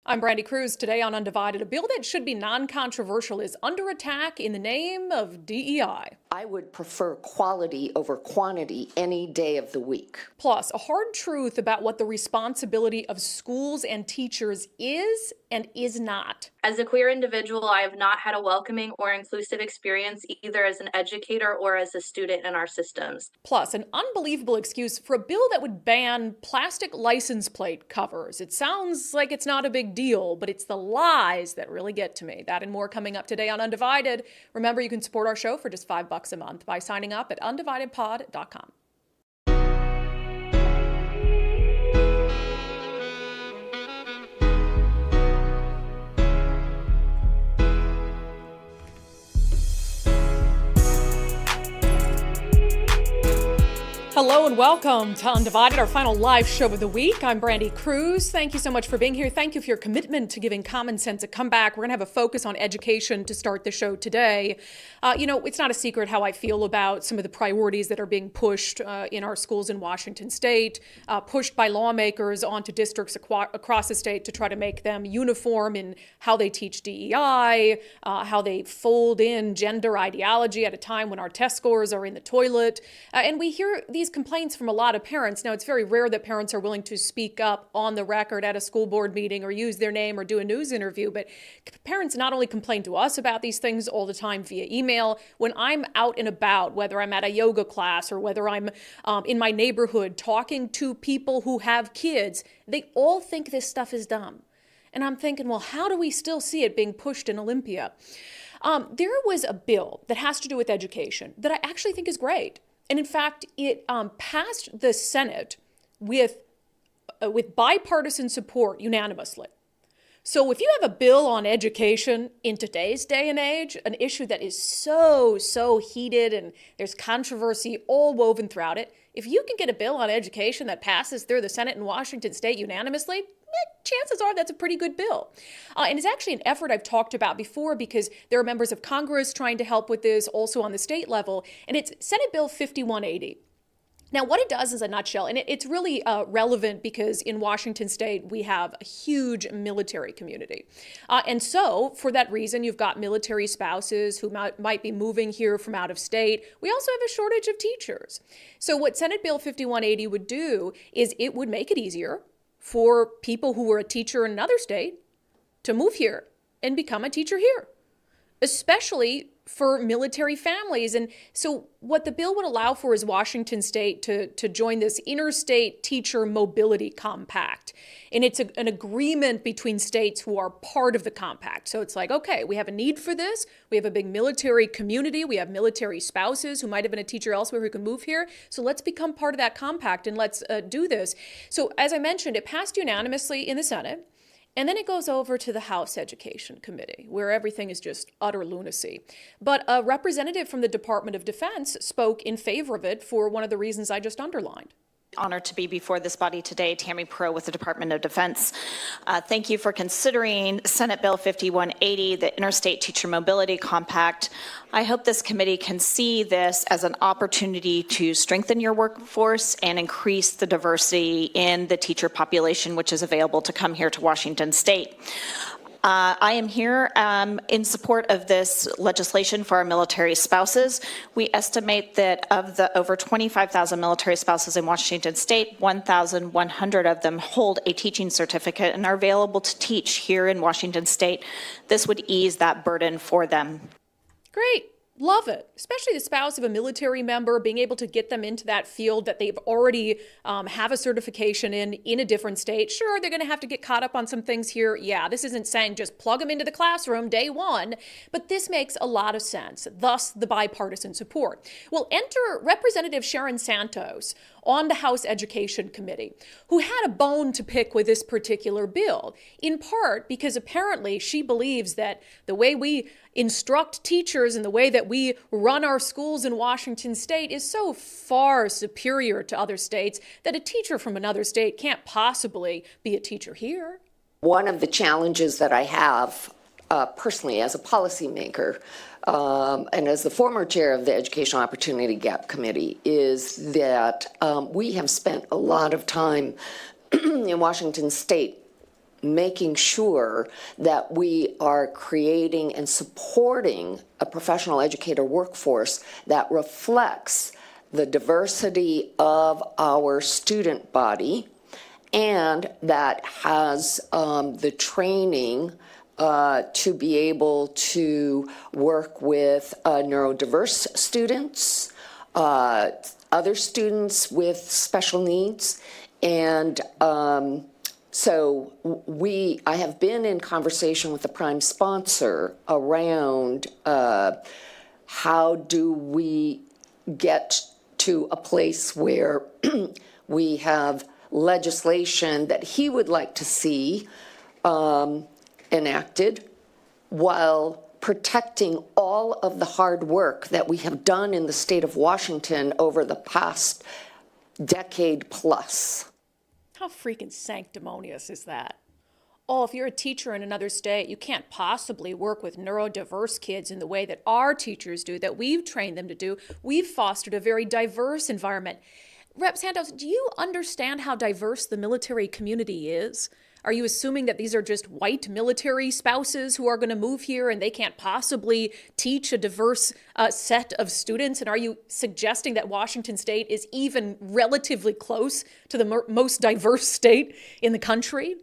I'm Brandi Kruse. Today on Undivided, a bill that should be non-controversial is under attack in the name of DEI. I would prefer quality over quantity any day of the week. Plus, a hard truth about what the responsibility of schools and teachers is and is not. As a queer individual, I have not had a welcoming or inclusive experience either as an educator or as a student in our systems. Plus, an unbelievable excuse for a bill that would ban plastic license plate covers. It sounds like it's not a big deal, but it's the lies that really get to me. That and more coming up today on Undivided. Remember, you can support our show for just $5 a month by signing up at undividedpod.com. Hello and welcome to Undivided, our final live show of the week. I'm Brandi Kruse. Thank you so much for being here. Thank you for your commitment to giving common sense a comeback. We're going to have a focus on education to start the show today. It's not a secret how I feel about some of the priorities that are being pushed in our schools in Washington state, pushed by lawmakers onto districts across the state to try to make them uniform in how they teach DEI, how they fold in gender ideology at a time when our test scores are in the toilet. And we hear these complaints from a lot of parents. Now, it's very rare that parents are willing to speak up on the record at a school board meeting or use their name or do a news interview, but parents not only complain to us about these things all the time via email, when I'm out and about, whether I'm at a yoga class or whether I'm in my neighborhood talking to people who have kids, they all think this stuff is dumb. And I'm thinking, well, how do we still see it being pushed in Olympia? There was a bill that has to do with education that I actually think is great. And in fact, it passed the Senate with bipartisan support unanimously. So if you have a bill on education in today's day and age, an issue that is so heated and there's controversy all woven throughout it, if you can get a bill on education that passes through the Senate in Washington state unanimously, chances are that's a pretty good bill. And it's actually an effort I've talked about before because there are members of Congress trying to help with this also on the state level, and it's Senate Bill 5180. Now, what it does is a nutshell, and it's really relevant because in Washington state, we have a huge military community. And so for that reason, you've got military spouses who might be moving here from out of state. We also have a shortage of teachers. So what Senate Bill 5180 would do is it would make it easier for people who were a teacher in another state to move here and become a teacher here, especially for military families. And so what the bill would allow for is Washington state to join this interstate teacher mobility compact. And it's an agreement between states who are part of the compact. So it's like, okay, we have a need for this. We have a big military community. We have military spouses who might have been a teacher elsewhere who can move here. So let's become part of that compact and let's do this. So as I mentioned, it passed unanimously in the Senate. And then it goes over to the House Education Committee, where everything is just utter lunacy. But a representative from the Department of Defense spoke in favor of it for one of the reasons I just underlined. Honored to be before this body today, Tammy Pro with the Department of Defense. Thank you for considering Senate Bill 5180, the Interstate Teacher Mobility Compact. I hope this committee can see this as an opportunity to strengthen your workforce and increase the diversity in the teacher population, which is available to come here to Washington state. I am here in support of this legislation for our military spouses. We estimate that of the over 25,000 military spouses in Washington state, 1,100 of them hold a teaching certificate and are available to teach here in Washington state. This would ease that burden for them. Great. Love it, especially the spouse of a military member, being able to get them into that field that they've already have a certification in a different state. Sure, they're going to have to get caught up on some things here. Yeah, this isn't saying just plug them into the classroom day one, but this makes a lot of sense, thus the bipartisan support. Well, enter Representative Sharon Santos on the House Education Committee, who had a bone to pick with this particular bill, in part because apparently she believes that the way we instruct teachers and the way that we run our schools in Washington state is so far superior to other states that a teacher from another state can't possibly be a teacher here. One of the challenges that I have personally as a policymaker and as the former chair of the Educational Opportunity Gap Committee is that we have spent a lot of time in Washington state making sure that we are creating and supporting a professional educator workforce that reflects the diversity of our student body and that has the training to be able to work with neurodiverse students, other students with special needs, and so I have been in conversation with the prime sponsor around how do we get to a place where we have legislation that he would like to see enacted while protecting all of the hard work that we have done in the state of Washington over the past decade plus. How freaking sanctimonious is that? Oh, if you're a teacher in another state, you can't possibly work with neurodiverse kids in the way that our teachers do, that we've trained them to do. We've fostered a very diverse environment. Rep. Santos, do you understand how diverse the military community is? Are you assuming that these are just white military spouses who are going to move here and they can't possibly teach a diverse set of students? And are you suggesting that Washington State is even relatively close to the most diverse state in the country?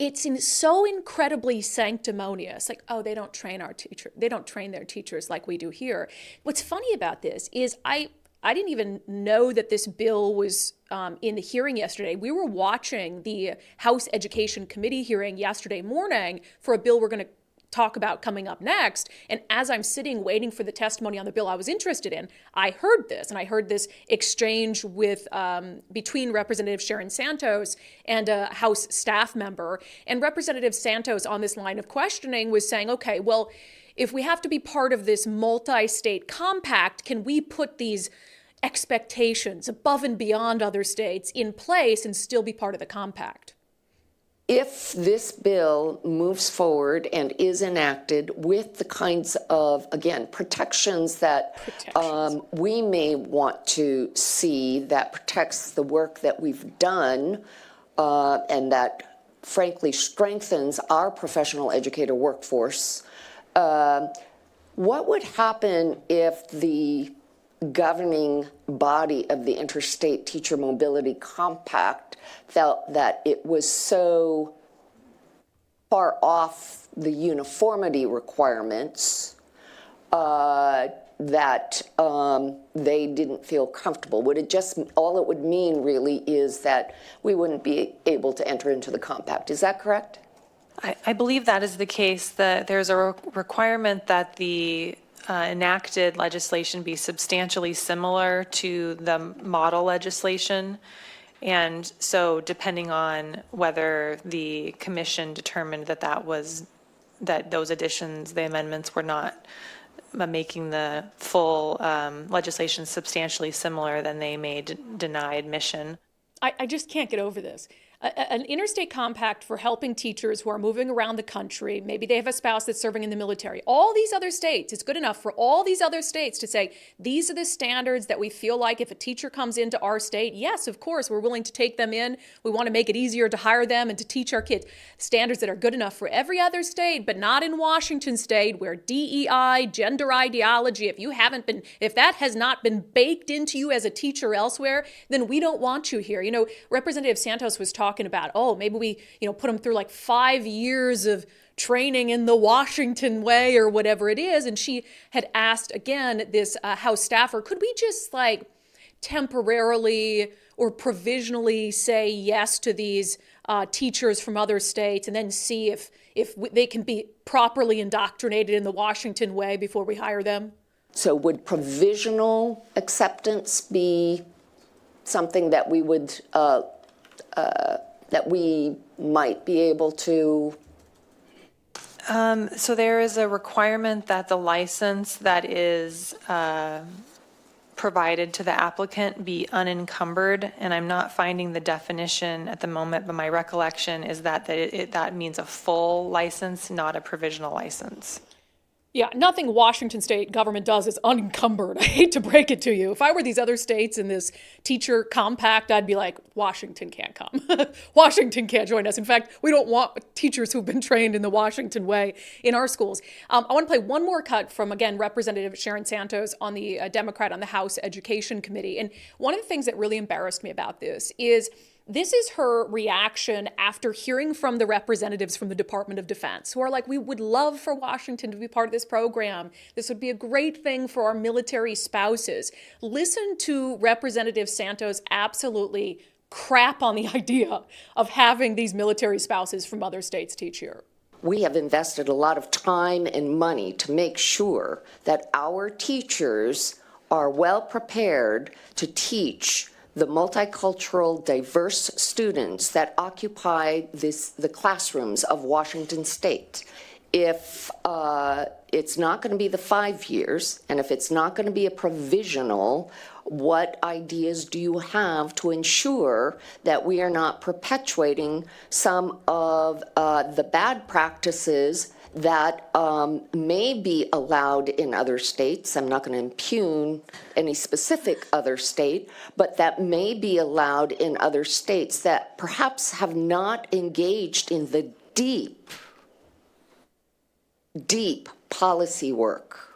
It's so incredibly sanctimonious. Like, oh, they don't train their teachers like we do here. What's funny about this is I didn't even know that this bill was in the hearing yesterday. We were watching the House Education Committee hearing yesterday morning for a bill we're going to talk about coming up next. And as I'm sitting waiting for the testimony on the bill I was interested in, I heard this, and I heard this exchange with between Representative Sharon Santos and a House staff member. And Representative Santos on this line of questioning was saying, okay, well, if we have to be part of this multi-state compact, can we put these expectations above and beyond other states in place and still be part of the compact? If this bill moves forward and is enacted with the kinds of, again, protections that we may want to see that protects the work that we've done and that, frankly, strengthens our professional educator workforce, what would happen if the governing body of the Interstate Teacher Mobility Compact felt that it was so far off the uniformity requirements that they didn't feel comfortable? Would it just, all it would mean really is that we wouldn't be able to enter into the compact? Is that correct? I believe that is the case, that there's a requirement that the enacted legislation be substantially similar to the model legislation. And so depending on whether the commission determined that those additions, the amendments were not making the full legislation substantially similar, then they may deny admission. I just can't get over this. An interstate compact for helping teachers who are moving around the country. Maybe they have a spouse that's serving in the military. All these other states, it's good enough for all these other states to say, these are the standards that we feel like if a teacher comes into our state, yes, of course, we're willing to take them in. We want to make it easier to hire them and to teach our kids. Standards that are good enough for every other state, but not in Washington State, where DEI, gender ideology, if that has not been baked into you as a teacher elsewhere, then we don't want you here. You know, Representative Santos was talking about, maybe we, put them through like 5 years of training in the Washington way or whatever it is. And she had asked, again, this House staffer, could we just like temporarily or provisionally say yes to these teachers from other states and then see if they can be properly indoctrinated in the Washington way before we hire them? So would provisional acceptance be something that we would that we might be able to? So there is a requirement that the license that is provided to the applicant be unencumbered, and I'm not finding the definition at the moment, but my recollection is that that means a full license, not a provisional license. Yeah, nothing Washington state government does is unencumbered. I hate to break it to you. If I were these other states in this teacher compact, I'd be like, Washington can't come. Washington can't join us. In fact, we don't want teachers who've been trained in the Washington way in our schools. I want to play one more cut from, again, Representative Sharon Santos on the Democrat on the House Education Committee. And one of the things that really embarrassed me about this is her reaction after hearing from the representatives from the Department of Defense who are like, we would love for Washington to be part of this program. This would be a great thing for our military spouses. Listen to Representative Santos absolutely crap on the idea of having these military spouses from other states teach here. We have invested a lot of time and money to make sure that our teachers are well prepared to teach the multicultural, diverse students that occupy the classrooms of Washington State. If it's not going to be the 5 years, and if it's not going to be a provisional, what ideas do you have to ensure that we are not perpetuating some of the bad practices that may be allowed in other states? I'm not going to impugn any specific other state, but that may be allowed in other states that perhaps have not engaged in the deep policy work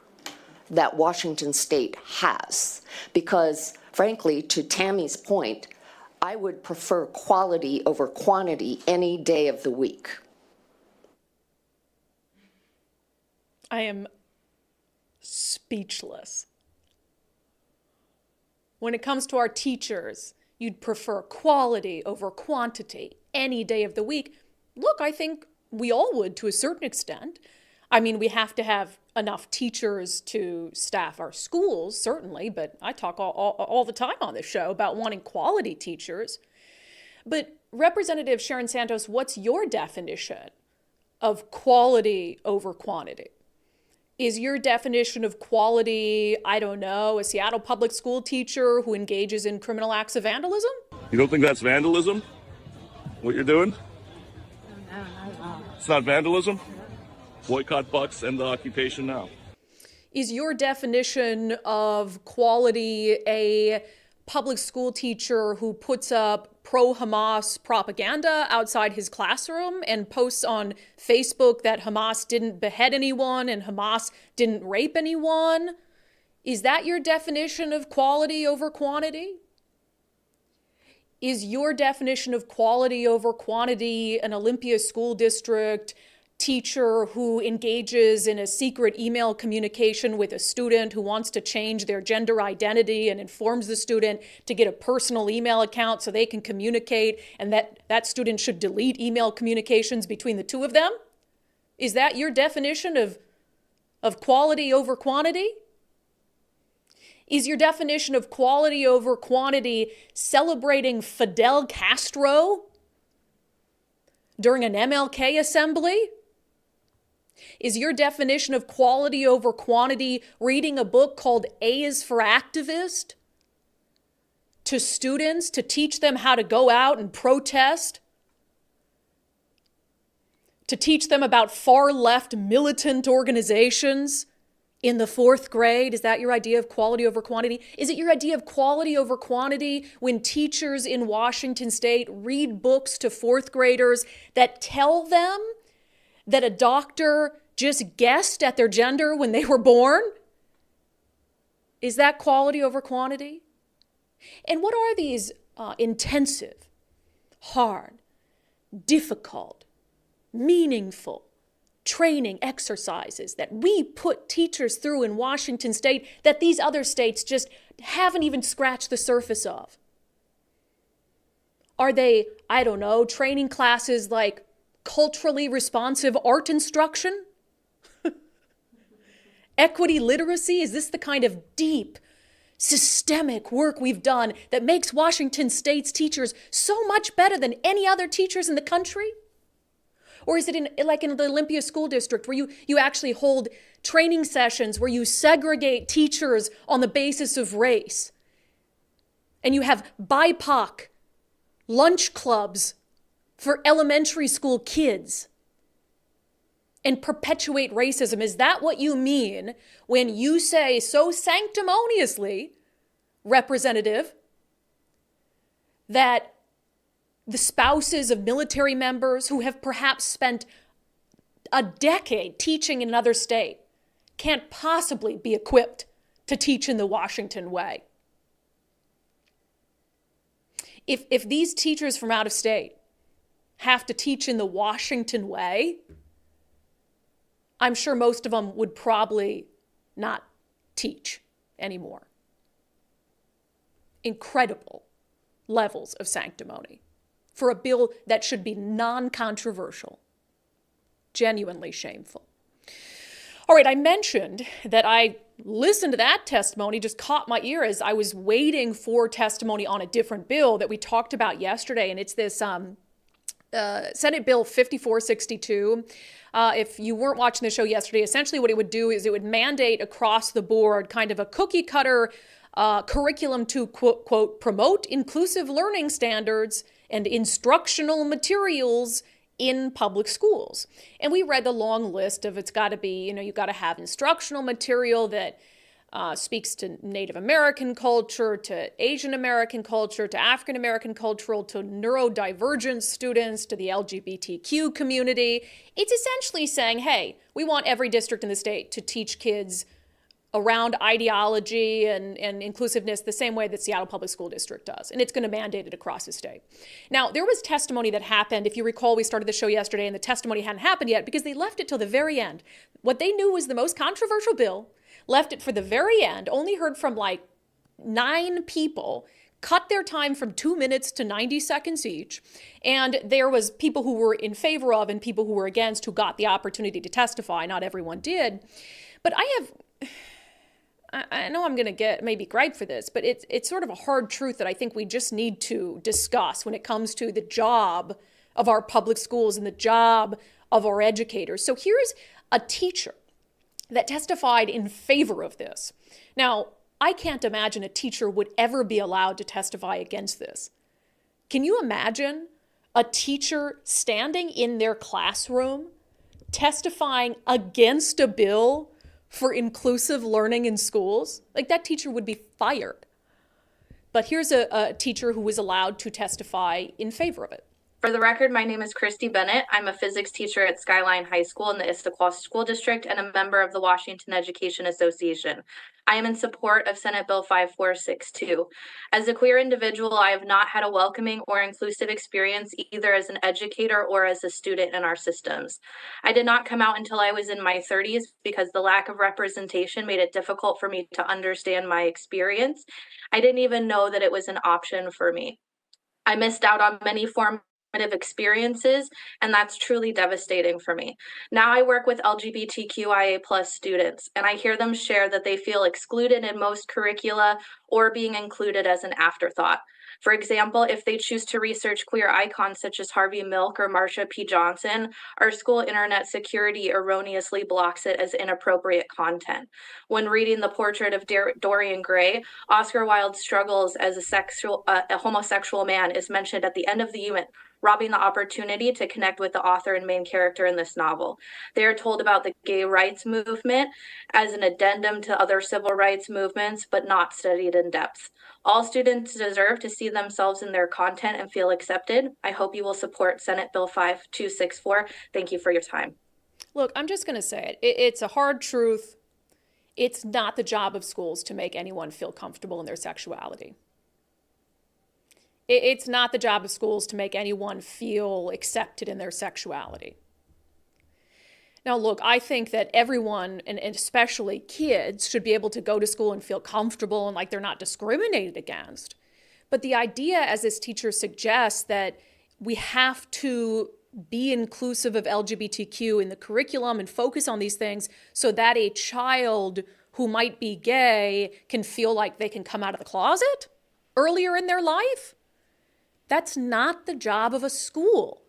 that Washington State has. Because, frankly, to Tammy's point, I would prefer quality over quantity any day of the week. I am speechless. When it comes to our teachers, you'd prefer quality over quantity any day of the week. Look, I think we all would to a certain extent. I mean, we have to have enough teachers to staff our schools, certainly, but I talk all the time on this show about wanting quality teachers. But Representative Sharon Santos, what's your definition of quality over quantity? Is your definition of quality, I don't know, a Seattle public school teacher who engages in criminal acts of vandalism? You don't think that's vandalism? What you're doing? No, not at all. It's not vandalism? Boycott Bucks, end the occupation now. Is your definition of quality a public school teacher who puts up pro-Hamas propaganda outside his classroom and posts on Facebook that Hamas didn't behead anyone and Hamas didn't rape anyone? Is that your definition of quality over quantity? Is your definition of quality over quantity an Olympia School District teacher who engages in a secret email communication with a student who wants to change their gender identity and informs the student to get a personal email account so they can communicate, and that student should delete email communications between the two of them? Is that your definition of quality over quantity? Is your definition of quality over quantity celebrating Fidel Castro during an MLK assembly? Is your definition of quality over quantity reading a book called A is for Activist to students to teach them how to go out and protest? To teach them about far-left militant organizations in the fourth grade? Is that your idea of quality over quantity? Is it your idea of quality over quantity when teachers in Washington State read books to fourth graders that tell them that a doctor just guessed at their gender when they were born? Is that quality over quantity? And what are these intensive, hard, difficult, meaningful training exercises that we put teachers through in Washington State that these other states just haven't even scratched the surface of? Are they, I don't know, training classes like culturally responsive art instruction? Equity literacy? Is this the kind of deep, systemic work we've done that makes Washington State's teachers so much better than any other teachers in the country? Or is it like in the Olympia School District where you actually hold training sessions where you segregate teachers on the basis of race? And you have BIPOC lunch clubs for elementary school kids. and perpetuate racism? Is that what you mean when you say so sanctimoniously, Representative, that the spouses of military members who have perhaps spent a decade teaching in another state can't possibly be equipped to teach in the Washington way? If these teachers from out of state have to teach in the Washington way, I'm sure most of them would probably not teach anymore. Incredible levels of sanctimony for a bill that should be non-controversial. Genuinely shameful. All right, I mentioned that I listened to that testimony, just caught my ear as I was waiting for testimony on a different bill that we talked about yesterday, and it's this Senate Bill 5462. If you weren't watching the show yesterday, essentially what it would do is it would mandate across the board kind of a cookie cutter curriculum to quote, promote inclusive learning standards and instructional materials in public schools. And we read the long list of it's got to be, you got to have instructional material that speaks to Native American culture, to Asian American culture, to African American cultural, to neurodivergent students, to the LGBTQ community. It's essentially saying, hey, we want every district in the state to teach kids around ideology and inclusiveness the same way that Seattle Public School District does. And it's going to mandate it across the state. Now, there was testimony that happened. If you recall, we started the show yesterday and the testimony hadn't happened yet because they left it till the very end. What they knew was the most controversial bill, left it for the very end, only heard from like 9 people, cut their time from 2 minutes to 90 seconds each. And there was people who were in favor of and people who were against who got the opportunity to testify. Not everyone did. But I know I'm going to get maybe gripe for this, but it's sort of a hard truth that I think we just need to discuss when it comes to the job of our public schools and the job of our educators. So here's a teacher that testified in favor of this. Now, I can't imagine a teacher would ever be allowed to testify against this. Can you imagine a teacher standing in their classroom testifying against a bill for inclusive learning in schools? Like, that teacher would be fired. But here's a teacher who was allowed to testify in favor of it. For the record, my name is Christy Bennett. I'm a physics teacher at Skyline High School in the Issaquah School District and a member of the Washington Education Association. I am in support of Senate Bill 5462. As a queer individual, I have not had a welcoming or inclusive experience either as an educator or as a student in our systems. I did not come out until I was in my 30s because the lack of representation made it difficult for me to understand my experience. I didn't even know that it was an option for me. I missed out on many formative experiences, and that's truly devastating for me. Now I work with LGBTQIA+ students, and I hear them share that they feel excluded in most curricula or being included as an afterthought. For example, if they choose to research queer icons such as Harvey Milk or Marsha P. Johnson, our school internet security erroneously blocks it as inappropriate content. When reading the portrait of Dorian Gray, Oscar Wilde's struggles as a homosexual man is mentioned at the end of the unit, robbing the opportunity to connect with the author and main character in this novel. They are told about the gay rights movement as an addendum to other civil rights movements, but not studied in depth. All students deserve to see themselves in their content and feel accepted. I hope you will support Senate Bill 5264. Thank you for your time. Look, I'm just going to say it. It's a hard truth. It's not the job of schools to make anyone feel comfortable in their sexuality. It's not the job of schools to make anyone feel accepted in their sexuality. Now, look, I think that everyone, and especially kids, should be able to go to school and feel comfortable and like they're not discriminated against. But the idea, as this teacher suggests, that we have to be inclusive of LGBTQ in the curriculum and focus on these things so that a child who might be gay can feel like they can come out of the closet earlier in their life, that's not the job of a school.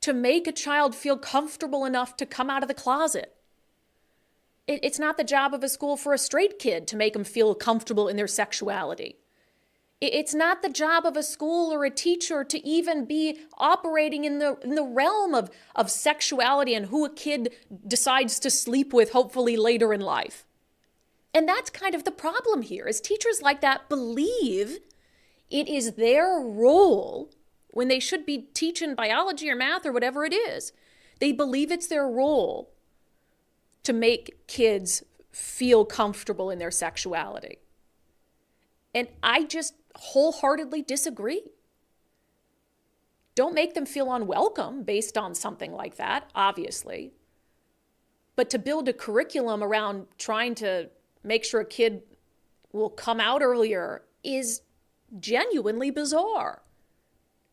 To make a child feel comfortable enough to come out of the closet. It's not the job of a school for a straight kid to make them feel comfortable in their sexuality. It's not the job of a school or a teacher to even be operating in the realm of sexuality and who a kid decides to sleep with, hopefully later in life. And that's kind of the problem here, is teachers like that believe it is their role when they should be teaching biology or math or whatever it is. They believe it's their role to make kids feel comfortable in their sexuality. And I just wholeheartedly disagree. Don't make them feel unwelcome based on something like that, obviously. But to build a curriculum around trying to make sure a kid will come out earlier is genuinely bizarre.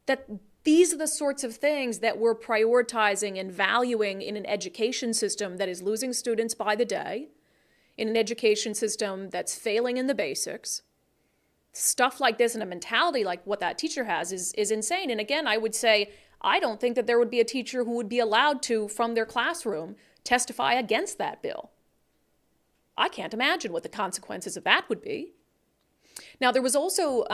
That these are the sorts of things that we're prioritizing and valuing in an education system that is losing students by the day, in an education system that's failing in the basics. Stuff like this and a mentality like what that teacher has is insane. And again, I would say, I don't think that there would be a teacher who would be allowed to, from their classroom, testify against that bill. I can't imagine what the consequences of that would be. Now, there was also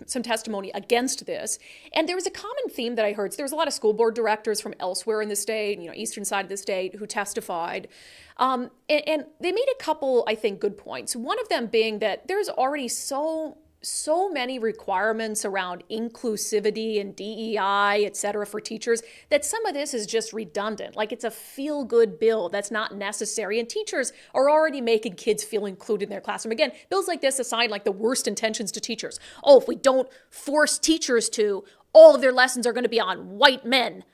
some testimony against this, and there was a common theme that I heard. So there was a lot of school board directors from elsewhere in the state, eastern side of the state, who testified. And they made a couple, I think, good points. One of them being that there's already so many requirements around inclusivity and DEI, et cetera, for teachers, that some of this is just redundant. Like, it's a feel-good bill that's not necessary. And teachers are already making kids feel included in their classroom. Again, bills like this assign like the worst intentions to teachers. Oh, if we don't force teachers to, all of their lessons are going to be on white men.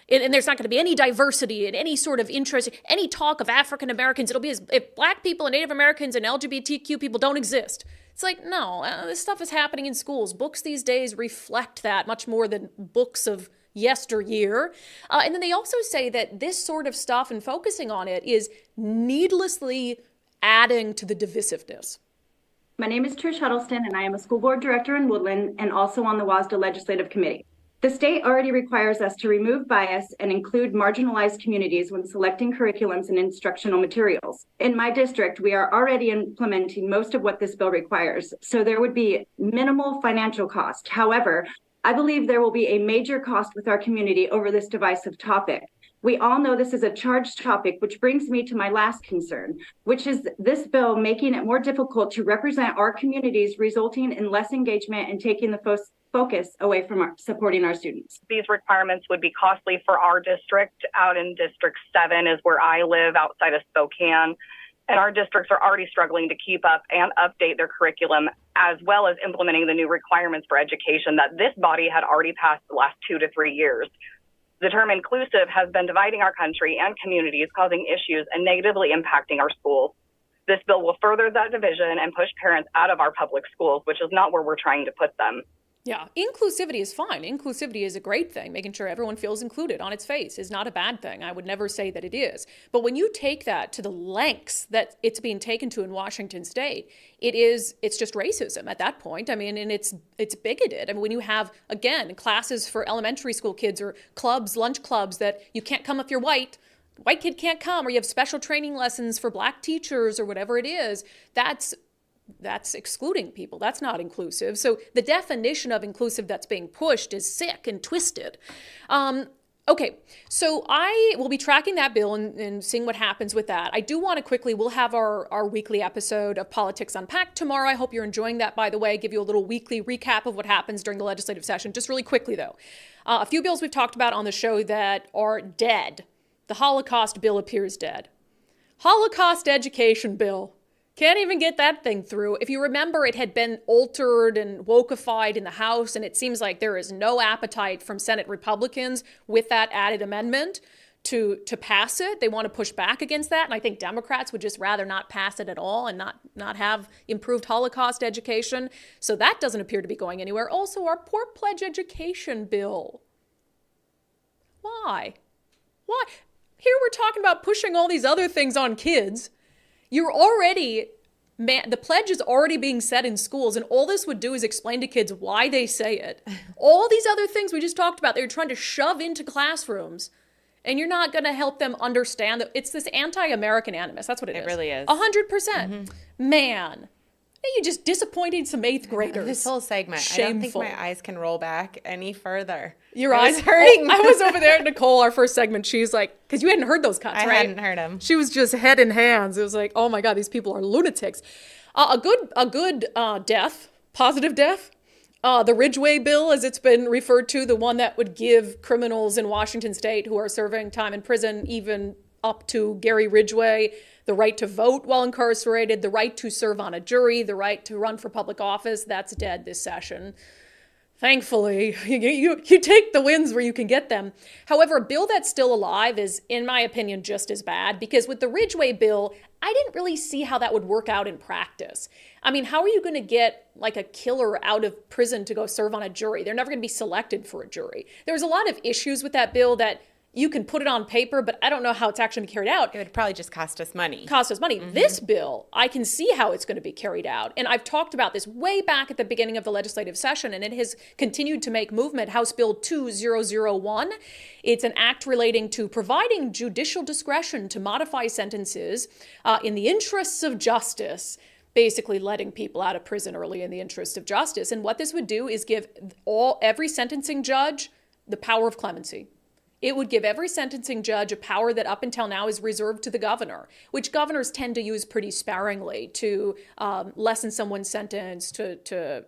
And there's not going to be any diversity and any sort of interest, any talk of African Americans. It'll be as if Black people and Native Americans and LGBTQ people don't exist. It's like, no, this stuff is happening in schools. Books these days reflect that much more than books of yesteryear. And then they also say that this sort of stuff and focusing on it is needlessly adding to the divisiveness. My name is Trish Huddleston, and I am a school board director in Woodland and also on the WASDA Legislative Committee. The state already requires us to remove bias and include marginalized communities when selecting curriculums and instructional materials. In my district, we are already implementing most of what this bill requires, so there would be minimal financial cost. However, I believe there will be a major cost with our community over this divisive topic. We all know this is a charged topic, which brings me to my last concern, which is this bill making it more difficult to represent our communities, resulting in less engagement and taking the focus away from supporting our students. These requirements would be costly for our district. Out in District 7 is where I live, outside of Spokane. And our districts are already struggling to keep up and update their curriculum, as well as implementing the new requirements for education that this body had already passed the last 2 to 3 years. The term inclusive has been dividing our country and communities, causing issues and negatively impacting our schools. This bill will further that division and push parents out of our public schools, which is not where we're trying to put them. Yeah, inclusivity is fine. Inclusivity is a great thing. Making sure everyone feels included on its face is not a bad thing. I would never say that it is. But when you take that to the lengths that it's being taken to in Washington State, it's just racism at that point. I mean, and it's bigoted. I mean, when you have, again, classes for elementary school kids or clubs, lunch clubs, that you can't come if you're white kid can't come, or you have special training lessons for Black teachers or whatever it is, that's excluding people. That's not inclusive. So the definition of inclusive that's being pushed is sick and twisted. Okay, so I will be tracking that bill and seeing what happens with that. I do want to quickly, we'll have our weekly episode of Politics Unpacked tomorrow. I hope you're enjoying that, by the way. Give you a little weekly recap of what happens during the legislative session. Just really quickly, though. A few bills we've talked about on the show that are dead. The Holocaust bill appears dead. Holocaust education bill. Can't even get that thing through. If you remember, it had been altered and wokeified in the House, and it seems like there is no appetite from Senate Republicans with that added amendment to pass it. They want to push back against that, and I think Democrats would just rather not pass it at all and not have improved Holocaust education. So that doesn't appear to be going anywhere. Also, our Port Pledge education bill. Why? Here we're talking about pushing all these other things on kids. You're already, the pledge is already being said in schools, and all this would do is explain to kids why they say it. All these other things we just talked about, they're trying to shove into classrooms, and you're not going to help them understand that it's this anti-American animus. That's what it is. It really is. 100%. Man, You just disappointed some eighth graders. This whole segment, Shameful. I don't think my eyes can roll back any further. Your It eyes was hurting. I was over there, Nicole, our first segment. She's like, because you hadn't heard those cuts, I right? hadn't heard them. She was just head in hands. It was like, oh my God, these people are lunatics. A good death, positive death. The Ridgeway bill, as it's been referred to, the one that would give criminals in Washington state who are serving time in prison, even up to Gary Ridgeway, the right to vote while incarcerated, the right to serve on a jury, the right to run for public office. That's dead this session. Thankfully, you take the wins where you can get them. However, a bill that's still alive is, in my opinion, just as bad, because with the Ridgeway bill, I didn't really see how that would work out in practice. I mean, how are you going to get like a killer out of prison to go serve on a jury? They're never going to be selected for a jury. There's a lot of issues with that bill that you can put it on paper, but I don't know how it's actually going to be carried out. It would probably just cost us money. This bill, I can see how it's going to be carried out. And I've talked about this way back at the beginning of the legislative session, and it has continued to make movement. House Bill 2001. It's an act relating to providing judicial discretion to modify sentences in the interests of justice, basically letting people out of prison early in the interest of justice. And what this would do is give every sentencing judge the power of clemency. It would give every sentencing judge a power that up until now is reserved to the governor, which governors tend to use pretty sparingly to lessen someone's sentence, to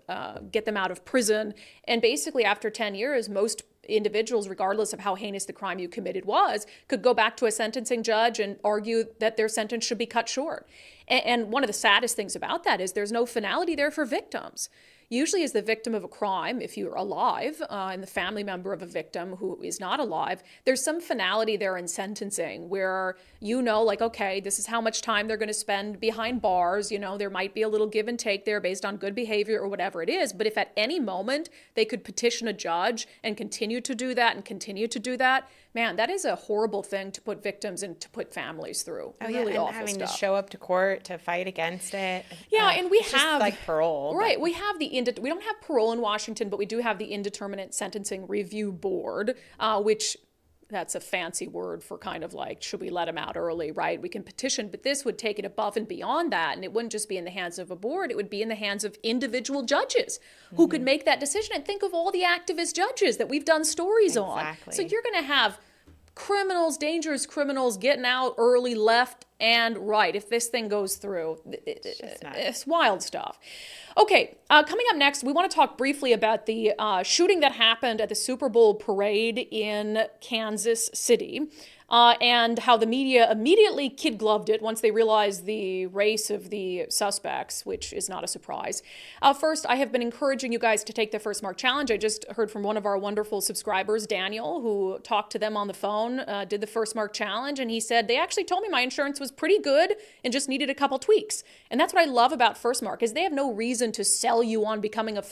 get them out of prison. And basically, after 10 years, most individuals, regardless of how heinous the crime you committed was, could go back to a sentencing judge and argue that their sentence should be cut short. And one of the saddest things about that is there's no finality there for victims. Usually as the victim of a crime, if you're alive, and the family member of a victim who is not alive, there's some finality there in sentencing where you know, like, okay, this is how much time they're going to spend behind bars. You know, there might be a little give and take there based on good behavior or whatever it is. But if at any moment they could petition a judge and continue to do that and continue to do that, man, that is a horrible thing to put victims and to put families through. Oh, really yeah, and awful having stuff. to show up to court to fight against it. Yeah, and we it's just have like parole. Right, we have we don't have parole in Washington, but we do have the Indeterminate Sentencing Review Board, which that's a fancy word for kind of like, should we let them out early, right? We can petition, but this would take it above and beyond that, and it wouldn't just be in the hands of a board, it would be in the hands of individual judges who could make that decision. And think of all the activist judges that we've done stories on. So you're going to have criminals, dangerous criminals getting out early, left and right. If this thing goes through, it's wild stuff. Okay, coming up next, we want to talk briefly about the shooting that happened at the Super Bowl parade in Kansas City. And how the media immediately kid-gloved it once they realized the race of the suspects, which is not a surprise. First, I have been encouraging you guys to take the First Mark Challenge. I just heard from one of our wonderful subscribers, Daniel, who talked to them on the phone, did the First Mark Challenge, and he said, they actually told me my insurance was pretty good and just needed a couple tweaks. And that's what I love about First Mark, is they have no reason to sell you on becoming a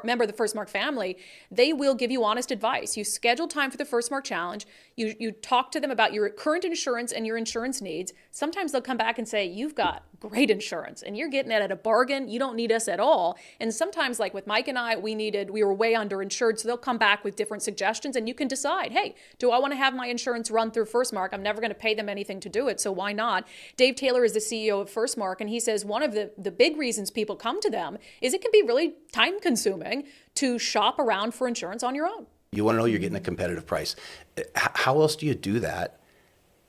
member of the First Mark family. They will give you honest advice. You schedule time for the First Mark Challenge. You talk to them about your current insurance and your insurance needs. Sometimes they'll come back and say, you've got great insurance and you're getting it at a bargain. You don't need us at all. And sometimes, like with Mike and I, we were way underinsured. So they'll come back with different suggestions and you can decide, hey, do I want to have my insurance run through First Mark? I'm never going to pay them anything to do it. So why not? Dave Taylor is the CEO of First Mark, and he says one of the big reasons people come to them is it can be really time consuming to shop around for insurance on your own. You want to know you're getting a competitive price. How else do you do that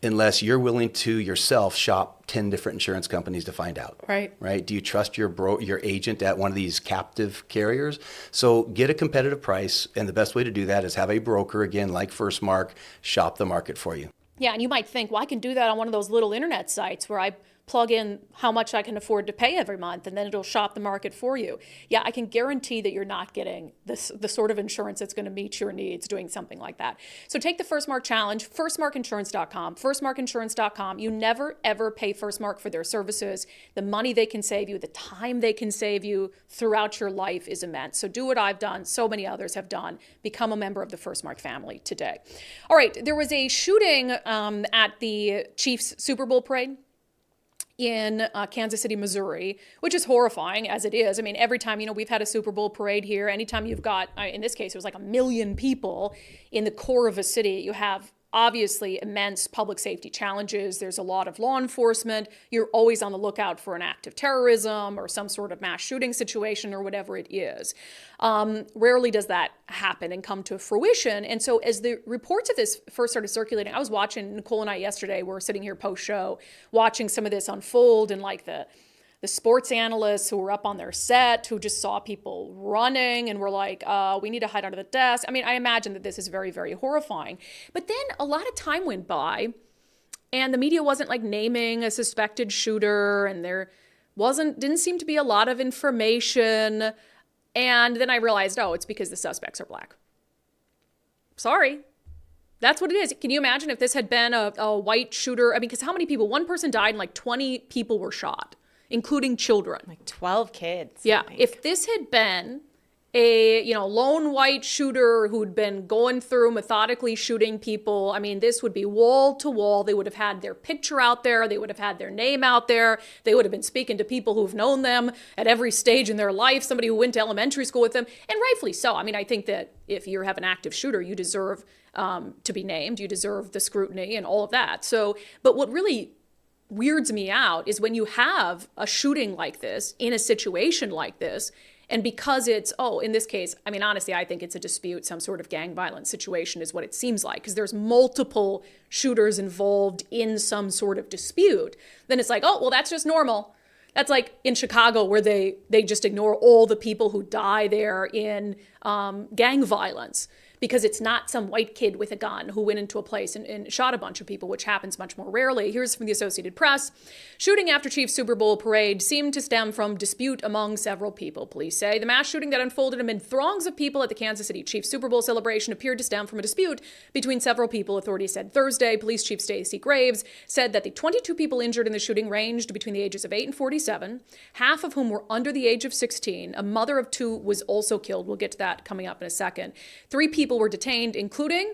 unless you're willing to yourself shop 10 different insurance companies to find out? Right? Do you trust your agent at one of these captive carriers? So get a competitive price, and the best way to do that is have a broker, again, like First Mark, shop the market for you. Yeah, and you might think, well, I can do that on one of those little internet sites where I plug in how much I can afford to pay every month, and then it'll shop the market for you. Yeah, I can guarantee that you're not getting the sort of insurance that's going to meet your needs doing something like that. So take the First Mark Challenge, firstmarkinsurance.com, firstmarkinsurance.com. You never, ever pay First Mark for their services. The money they can save you, the time they can save you throughout your life is immense. So do what I've done, so many others have done. Become a member of the First Mark family today. All right, there was a shooting at the Chiefs Super Bowl parade in Kansas City, Missouri, which is horrifying as it is. I mean, every time, we've had a Super Bowl parade here, anytime you've got, in this case, it was like 1 million people in the core of a city, you have obviously immense public safety challenges. There's a lot of law enforcement. You're always on the lookout for an act of terrorism or some sort of mass shooting situation or whatever it is. Rarely does that happen and come to fruition. And so as the reports of this first started circulating, I was watching, Nicole and I yesterday were sitting here post-show watching some of this unfold, and like the sports analysts who were up on their set who just saw people running and were like, we need to hide under the desk. I mean, I imagine that this is very, very horrifying. But then a lot of time went by and the media wasn't like naming a suspected shooter, and there didn't seem to be a lot of information. And then I realized, oh, it's because the suspects are black. Sorry. That's what it is. Can you imagine if this had been a white shooter? I mean, because how many people? One person died and like 20 people were shot, including children. Like 12 kids. Yeah. If this had been a, lone white shooter who'd been going through methodically shooting people, I mean, this would be wall to wall. They would have had their picture out there. They would have had their name out there. They would have been speaking to people who've known them at every stage in their life, somebody who went to elementary school with them, and rightfully so. I mean, I think that if you have an active shooter, you deserve to be named. You deserve the scrutiny and all of that. So, but what really weirds me out is when you have a shooting like this in a situation like this, and because it's, in this case, I mean, honestly, I think it's a dispute, some sort of gang violence situation is what it seems like, because there's multiple shooters involved in some sort of dispute. Then it's like, well, that's just normal. That's like in Chicago where they just ignore all the people who die there in gang violence, because it's not some white kid with a gun who went into a place and shot a bunch of people, which happens much more rarely. Here's from the Associated Press. Shooting after Chiefs Super Bowl parade seemed to stem from dispute among several people, police say. The mass shooting that unfolded amid throngs of people at the Kansas City Chiefs Super Bowl celebration appeared to stem from a dispute between several people, authorities said Thursday. Police Chief Stacey Graves said that the 22 people injured in the shooting ranged between the ages of 8 and 47, half of whom were under the age of 16. A mother of 2 was also killed. We'll get to that coming up in a second. 3 people were detained, including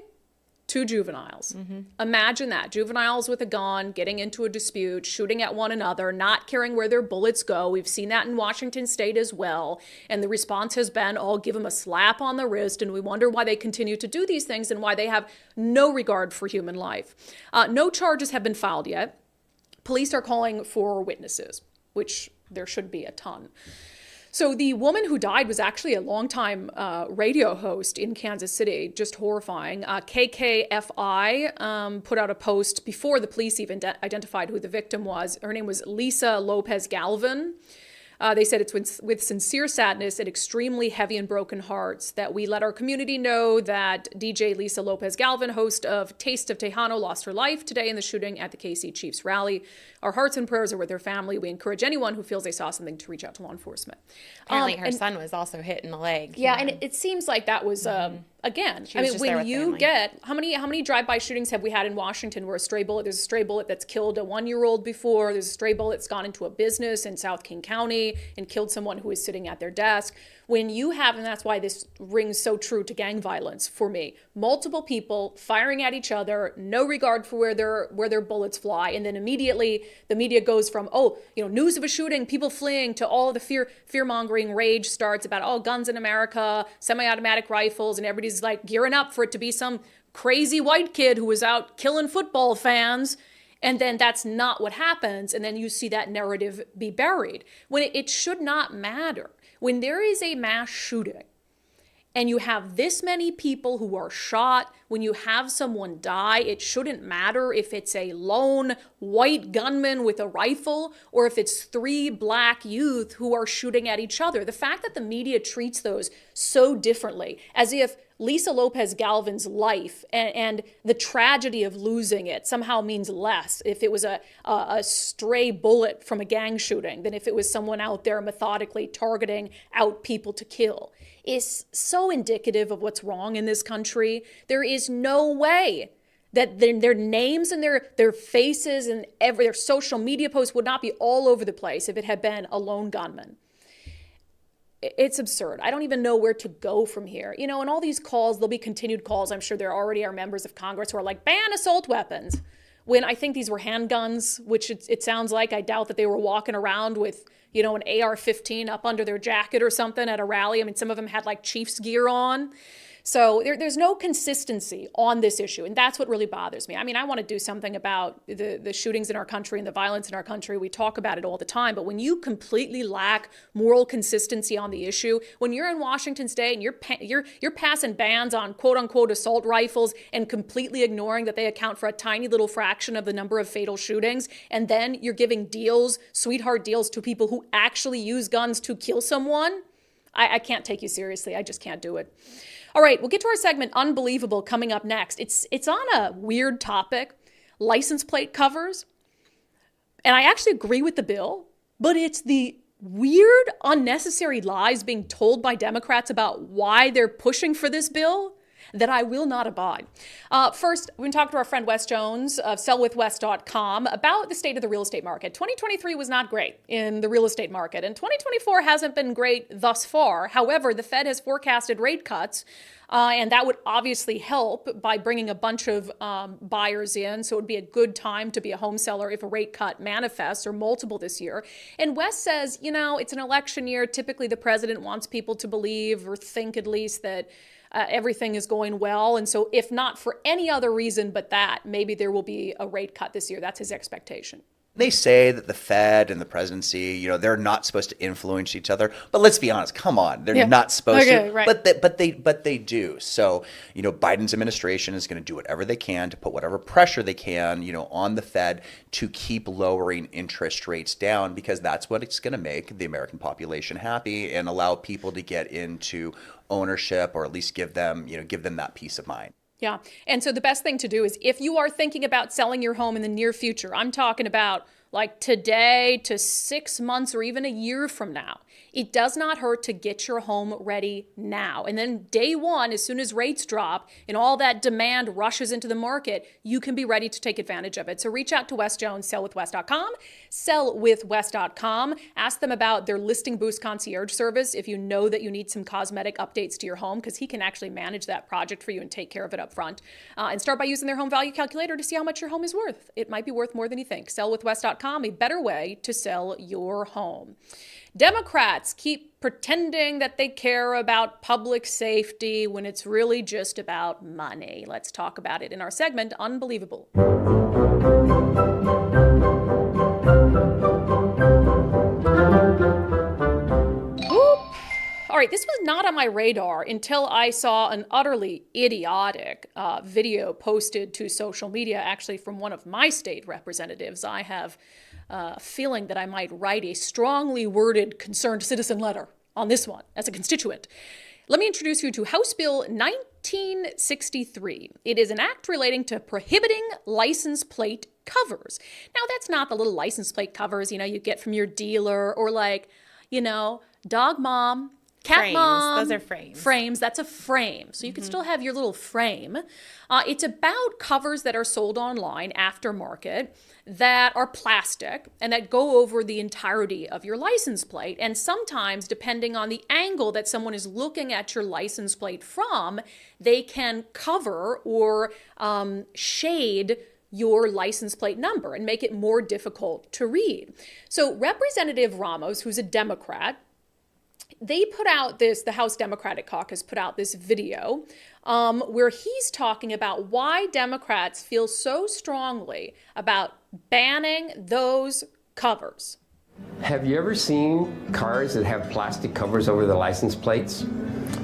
2 juveniles. Imagine that. Juveniles with a gun, getting into a dispute, shooting at one another, not caring where their bullets go. We've seen that in Washington State as well. And the response has been, give them a slap on the wrist. And we wonder why they continue to do these things and why they have no regard for human life. No charges have been filed yet. Police are calling for witnesses, which there should be a ton. So the woman who died was actually a longtime radio host in Kansas City, just horrifying. KKFI put out a post before the police even identified who the victim was. Her name was Lisa Lopez Galvin. They said it's with sincere sadness and extremely heavy and broken hearts that we let our community know that DJ Lisa Lopez Galvin, host of Taste of Tejano, lost her life today in the shooting at the KC Chiefs rally. Our hearts and prayers are with her family. We encourage anyone who feels they saw something to reach out to law enforcement. Apparently her son was also hit in the leg. Yeah, and it seems like that was, again, I mean, when you get, how many drive-by shootings have we had in Washington where there's a stray bullet that's killed a 1-year-old before, there's a stray bullet that's gone into a business in South King County and killed someone who was sitting at their desk. When you have, and that's why this rings so true to gang violence for me, multiple people firing at each other, no regard for where their bullets fly, and then immediately the media goes from, news of a shooting, people fleeing, to all the fear-mongering rage starts about, guns in America, semi-automatic rifles, and everybody's like gearing up for it to be some crazy white kid who was out killing football fans. And then that's not what happens. And then you see that narrative be buried when it should not matter. When there is a mass shooting and you have this many people who are shot, when you have someone die, it shouldn't matter if it's a lone white gunman with a rifle or if it's 3 black youth who are shooting at each other. The fact that the media treats those so differently, as if Lisa Lopez Galvin's life and the tragedy of losing it somehow means less if it was a stray bullet from a gang shooting than if it was someone out there methodically targeting out people to kill, is so indicative of what's wrong in this country. There is no way that their names and their faces and their social media posts would not be all over the place if it had been a lone gunman. It's absurd. I don't even know where to go from here. And all these calls, there'll be continued calls. I'm sure there already are members of Congress who are like, ban assault weapons. When I think these were handguns, which it sounds like. I doubt that they were walking around with, an AR-15 up under their jacket or something at a rally. I mean, some of them had like Chiefs gear on. So there's no consistency on this issue, and that's what really bothers me. I mean, I want to do something about the shootings in our country and the violence in our country. We talk about it all the time, but when you completely lack moral consistency on the issue, when you're in Washington State and you're passing bans on quote-unquote assault rifles and completely ignoring that they account for a tiny little fraction of the number of fatal shootings, and then you're giving deals, sweetheart deals, to people who actually use guns to kill someone, I can't take you seriously. I just can't do it. All right, we'll get to our segment, Unbelievable, coming up next. It's on a weird topic, license plate covers. And I actually agree with the bill, but it's the weird, unnecessary lies being told by Democrats about why they're pushing for this bill that I will not abide. First, we're going to talk to our friend Wes Jones of sellwithwes.com about the state of the real estate market. 2023 was not great in the real estate market, and 2024 hasn't been great thus far. However, the Fed has forecasted rate cuts, and that would obviously help by bringing a bunch of buyers in. So it would be a good time to be a home seller if a rate cut manifests, or multiple this year. And Wes says, it's an election year. Typically, the president wants people to believe, or think at least, that everything is going well. And so if not for any other reason but that, maybe there will be a rate cut this year. That's his expectation. They say that the Fed and the presidency, they're not supposed to influence each other. But let's be honest, come on, they're not supposed to. Right. But they do. So, Biden's administration is going to do whatever they can to put whatever pressure they can, on the Fed to keep lowering interest rates down, because that's what it's going to make the American population happy and allow people to get into ownership, or at least give them that peace of mind. Yeah. And so the best thing to do is, if you are thinking about selling your home in the near future, I'm talking about like today to 6 months or even a year from now, it does not hurt to get your home ready now. And then day one, as soon as rates drop and all that demand rushes into the market, you can be ready to take advantage of it. So reach out to Wes Jones, sellwithwes.com, sellwithwes.com. Ask them about their listing boost concierge service if you know that you need some cosmetic updates to your home, because he can actually manage that project for you and take care of it up front. And start by using their home value calculator to see how much your home is worth. It might be worth more than you think. Sellwithwes.com, a better way to sell your home. Democrats keep pretending that they care about public safety when it's really just about money. Let's talk about it in our segment, Unbelievable. All right, this was not on my radar until I saw an utterly idiotic video posted to social media, actually from one of my state representatives. I have a feeling that I might write a strongly worded concerned citizen letter on this one as a constituent. Let me introduce you to House Bill 1963. It is an act relating to prohibiting license plate covers. Now, that's not the little license plate covers, you get from your dealer, or like, dog mom, cat frames. mom. Those are frames. Frames, that's a frame. So you can still have your little frame. It's about covers that are sold online aftermarket that are plastic and that go over the entirety of your license plate. And sometimes, depending on the angle that someone is looking at your license plate from, they can cover or shade your license plate number and make it more difficult to read. So Representative Ramos, who's a Democrat, they put out the House Democratic Caucus put out this video where he's talking about why Democrats feel so strongly about banning those covers. Have you ever seen cars that have plastic covers over the license plates?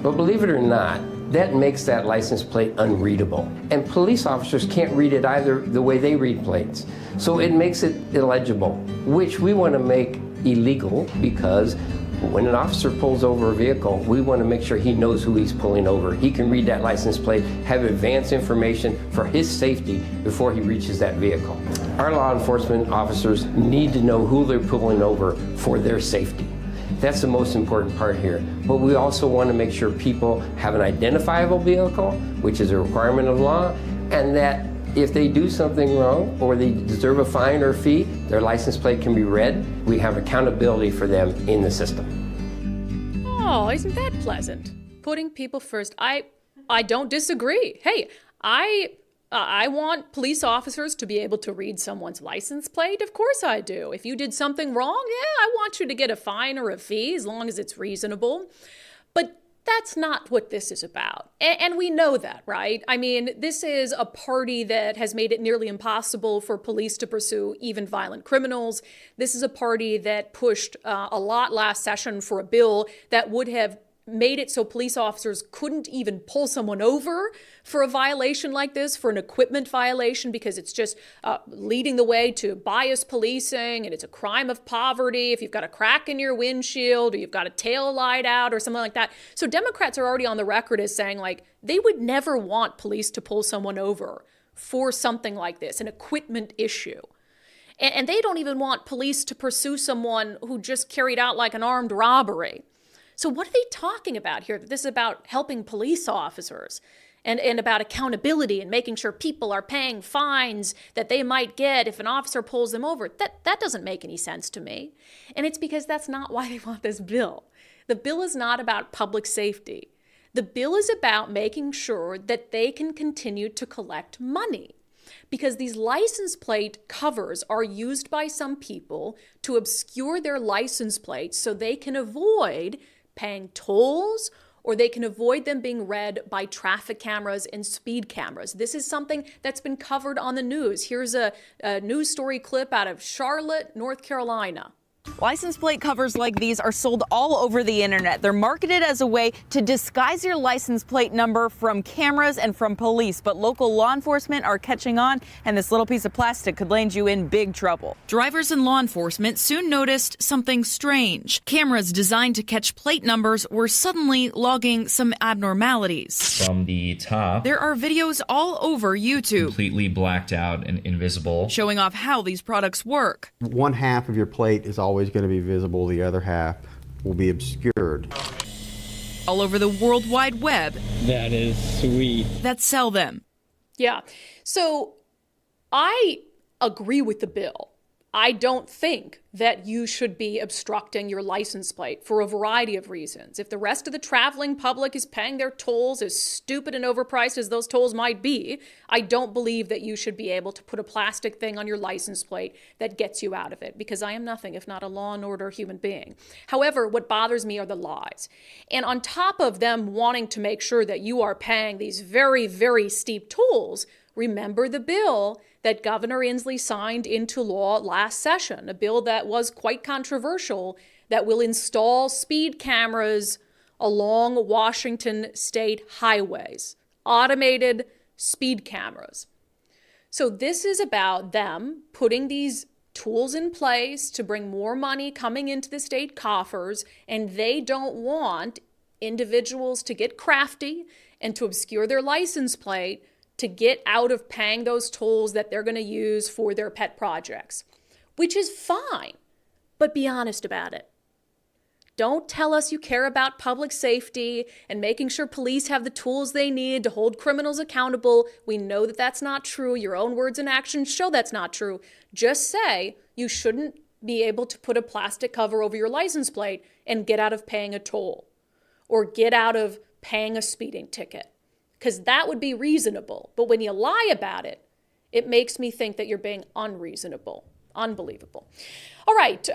Well, believe it or not, that makes that license plate unreadable. And police officers can't read it either the way they read plates. So it makes it illegible, which we want to make illegal, because when an officer pulls over a vehicle, we want to make sure he knows who he's pulling over. He can read that license plate, have advanced information for his safety before he reaches that vehicle. Our law enforcement officers need to know who they're pulling over for their safety. That's the most important part here. But we also want to make sure people have an identifiable vehicle, which is a requirement of law, and that if they do something wrong or they deserve a fine or fee, their license plate can be read. We have accountability for them in the system. Oh, isn't that pleasant? Putting people first. I don't disagree. Hey, I want police officers to be able to read someone's license plate. Of course I do. If you did something wrong, I want you to get a fine or a fee as long as it's reasonable. But That's not what this is about. And we know that, right? I mean, this is a party that has made it nearly impossible for police to pursue even violent criminals. This is a party that pushed a lot last session for a bill that would have made it so police officers couldn't even pull someone over for a violation like this, for an equipment violation, because it's just leading the way to bias policing, and it's a crime of poverty if you've got a crack in your windshield or you've got a tail light out or something like that. So Democrats are already on the record as saying, like, they would never want police to pull someone over for something like this, an equipment issue. And they don't even want police to pursue someone who just carried out like an armed robbery. So what are they talking about here? That this is about helping police officers and about accountability and making sure people are paying fines that they might get if an officer pulls them over. That doesn't make any sense to me. And it's because that's not why they want this bill. The bill is not about public safety. The bill is about making sure that they can continue to collect money, because these license plate covers are used by some people to obscure their license plates so they can avoid paying tolls, or they can avoid them being read by traffic cameras and speed cameras. This is something that's been covered on the news. Here's a news story clip out of Charlotte, North Carolina. License plate covers like these are sold all over the internet. They're marketed as a way to disguise your license plate number from cameras and from police, but local law enforcement are catching on, and this little piece of plastic could land you in big trouble. Drivers and law enforcement soon noticed something strange. Cameras designed to catch plate numbers were suddenly logging some abnormalities. From the top, there are videos all over YouTube, completely blacked out and invisible, showing off how these products work. One half of your plate is always going to be visible, the other half will be obscured. All over the World Wide Web. That is sweet. That sell them. Yeah. So I agree with the bill. I don't think that you should be obstructing your license plate for a variety of reasons. If the rest of the traveling public is paying their tolls, as stupid and overpriced as those tolls might be, I don't believe that you should be able to put a plastic thing on your license plate that gets you out of it, because I am nothing if not a law and order human being. However, what bothers me are the lies. And on top of them wanting to make sure that you are paying these very, very steep tolls, remember the bill that Governor Inslee signed into law last session, a bill that was quite controversial, that will install speed cameras along Washington state highways, automated speed cameras. So this is about them putting these tools in place to bring more money coming into the state coffers, and they don't want individuals to get crafty and to obscure their license plate to get out of paying those tolls that they're going to use for their pet projects, which is fine, but be honest about it. Don't tell us you care about public safety and making sure police have the tools they need to hold criminals accountable. We know that that's not true. Your own words and actions show that's not true. Just say you shouldn't be able to put a plastic cover over your license plate and get out of paying a toll or get out of paying a speeding ticket, because that would be reasonable. But when you lie about it, it makes me think that you're being unreasonable. Unbelievable. All right,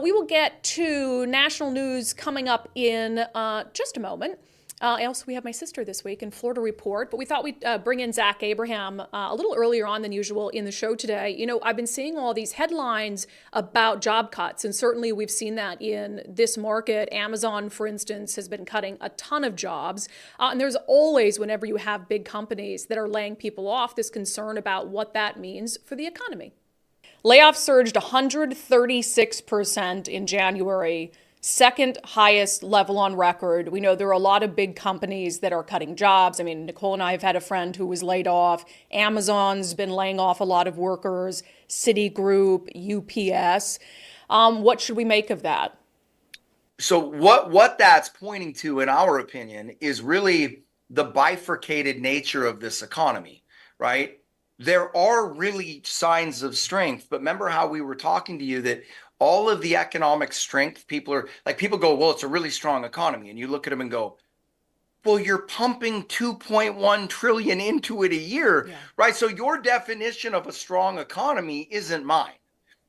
we will get to national news coming up in just a moment. Also, we have my sister this week in Florida Report, but we thought we'd bring in Zach Abraham a little earlier on than usual in the show today. You know, I've been seeing all these headlines about job cuts, and certainly we've seen that in this market. Amazon, for instance, has been cutting a ton of jobs. And there's always, whenever you have big companies that are laying people off, this concern about what that means for the economy. Layoffs surged 136% in January, second highest level on record. We know there are a lot of big companies that are cutting jobs. I mean, Nicole and I have had a friend who was laid off. Amazon's been laying off a lot of workers, Citigroup, UPS. What should we make of that? So what that's pointing to, in our opinion, is really the bifurcated nature of this economy, right? There are really signs of strength, but remember how we were talking to you that all of the economic strength, people go, well, it's a really strong economy. And you look at them and go, well, you're pumping 2.1 trillion into it a year, right? So your definition of a strong economy isn't mine.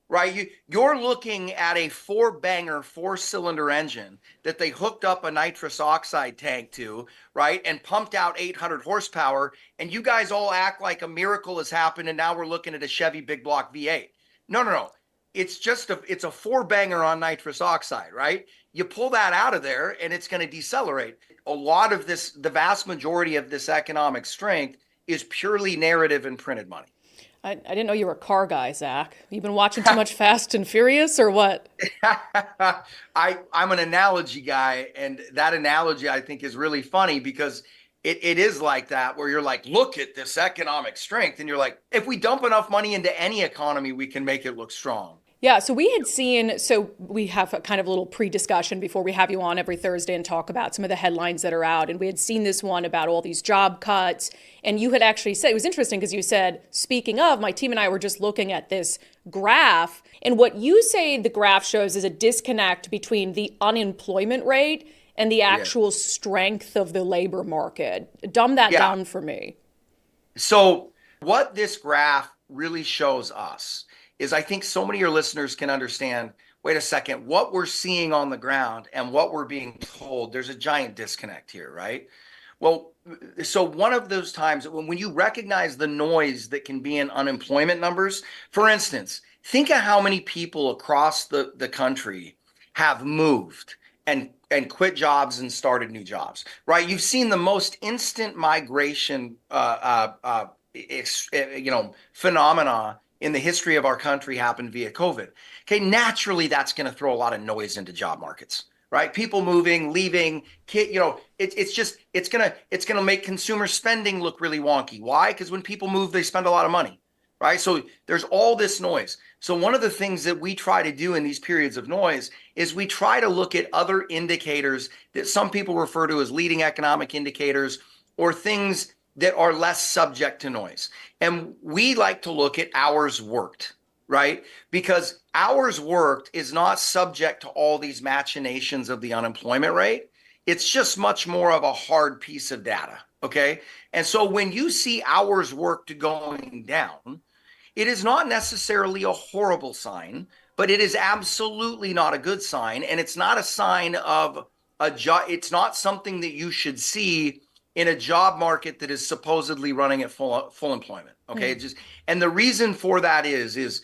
right? You're looking at a four-banger, four-cylinder engine that they hooked up a nitrous oxide tank to, right, and pumped out 800 horsepower, and you guys all act like a miracle has happened, and now we're looking at a Chevy big block V8. No. It's a four-banger on nitrous oxide, right? You pull that out of there, and it's going to decelerate. A lot of this, the vast majority of this economic strength is purely narrative and printed money. I didn't know you were a car guy, Zach. You been watching too much Fast and Furious or what? I'm an analogy guy, and that analogy I think is really funny because it is like that, where you're like, look at this economic strength, and you're like, if we dump enough money into any economy, we can make it look strong. Yeah, so we had seen, so we have a kind of little pre-discussion before we have you on every Thursday and talk about some of the headlines that are out. And we had seen this one about all these job cuts. And you had actually said, it was interesting because you said, speaking of, my team and I were just looking at this graph. And what you say the graph shows is a disconnect between the unemployment rate and the actual strength of the labor market. Dumb that down for me. So what this graph really shows us is, I think so many of your listeners can understand, wait a second, what we're seeing on the ground and what we're being told, there's a giant disconnect here, right? Well, so one of those times when you recognize the noise that can be in unemployment numbers, for instance, think of how many people across the country have moved and quit jobs and started new jobs, right? You've seen the most instant migration, phenomena in the history of our country happen via COVID. Okay, naturally, that's going to throw a lot of noise into job markets, right? People moving, leaving, it's going to make consumer spending look really wonky. Why? Because when people move, they spend a lot of money, right? So there's all this noise. So one of the things that we try to do in these periods of noise is we try to look at other indicators that some people refer to as leading economic indicators, or things that are less subject to noise. And we like to look at hours worked, right? Because hours worked is not subject to all these machinations of the unemployment rate. It's just much more of a hard piece of data, okay? And so when you see hours worked going down, it is not necessarily a horrible sign, but it is absolutely not a good sign. And it's not a sign of a job. It's not something that you should see in a job market that is supposedly running at full employment. Okay. And the reason for that is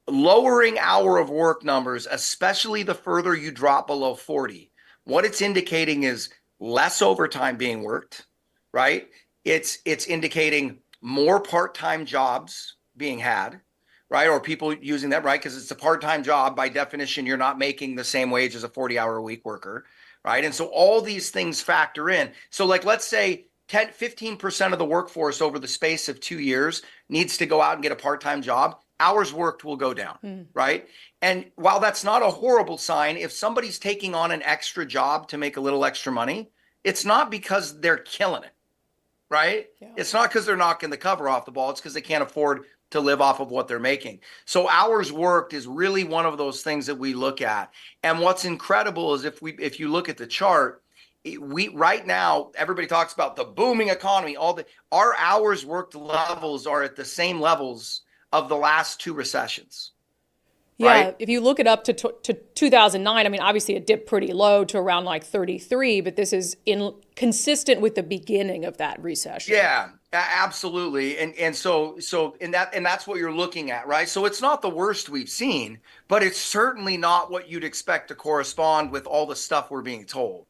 lowering hour of work numbers, especially the further you drop below 40, what it's indicating is less overtime being worked, right? It's indicating more part-time jobs being had, right? Or people using that, right? Because it's a part-time job. By definition, you're not making the same wage as a 40-hour-a-week worker. Right. And so all these things factor in. So like, let's say 15% of the workforce over the space of 2 years needs to go out and get a part-time job. Hours worked will go down. Right. And while that's not a horrible sign, if somebody's taking on an extra job to make a little extra money, it's not because they're killing it. Right. Yeah. It's not because they're knocking the cover off the ball. It's because they can't afford to live off of what they're making. So hours worked is really one of those things that we look at. And what's incredible is if you look at the chart, we right now, everybody talks about the booming economy, our hours worked levels are at the same levels of the last two recessions. Yeah, right? If you look it up to 2009, I mean, obviously it dipped pretty low to around like 33, but this is consistent with the beginning of that recession. Yeah, absolutely. And so that's what you're looking at, right? So it's not the worst we've seen, but it's certainly not what you'd expect to correspond with all the stuff we're being told.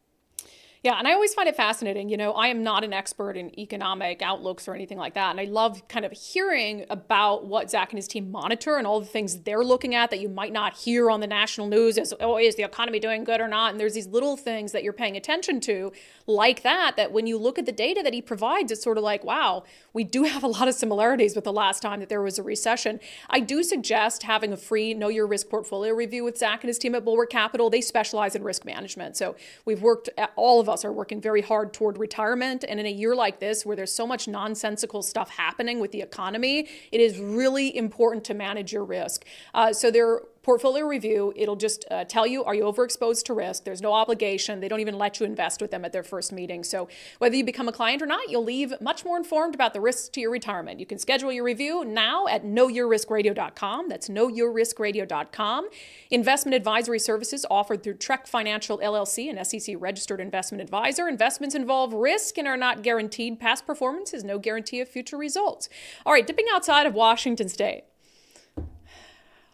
Yeah, and I always find it fascinating. You know, I am not an expert in economic outlooks or anything like that. And I love kind of hearing about what Zach and his team monitor and all the things they're looking at that you might not hear on the national news as, oh, is the economy doing good or not? And there's these little things that you're paying attention to like that when you look at the data that he provides, it's sort of like, wow, we do have a lot of similarities with the last time that there was a recession. I do suggest having a free Know Your Risk portfolio review with Zach and his team at Bulwark Capital. They specialize in risk management. So we've worked, all of us are working very hard toward retirement. And in a year like this, where there's so much nonsensical stuff happening with the economy, it is really important to manage your risk. So their portfolio review. It'll just tell you, are you overexposed to risk? There's no obligation. They don't even let you invest with them at their first meeting. So whether you become a client or not, you'll leave much more informed about the risks to your retirement. You can schedule your review now at knowyourriskradio.com. That's knowyourriskradio.com. Investment advisory services offered through Trek Financial LLC, an SEC registered investment advisor. Investments involve risk and are not guaranteed. Past performance is no guarantee of future results. All right, dipping outside of Washington State.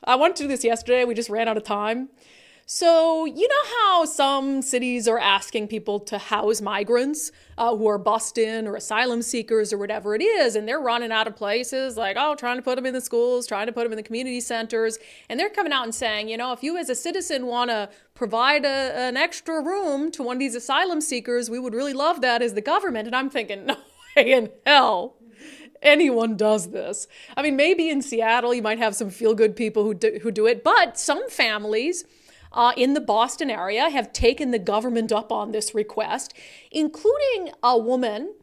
I wanted to do this yesterday. We just ran out of time. So you know how some cities are asking people to house migrants who are bussed in or asylum seekers or whatever it is, and they're running out of places, like, trying to put them in the schools, trying to put them in the community centers, and they're coming out and saying, if you as a citizen want to provide an extra room to one of these asylum seekers, we would really love that as the government. And I'm thinking, no way in hell anyone does this. I mean, maybe in Seattle you might have some feel-good people who do it, but some families in the Boston area have taken the government up on this request, including a woman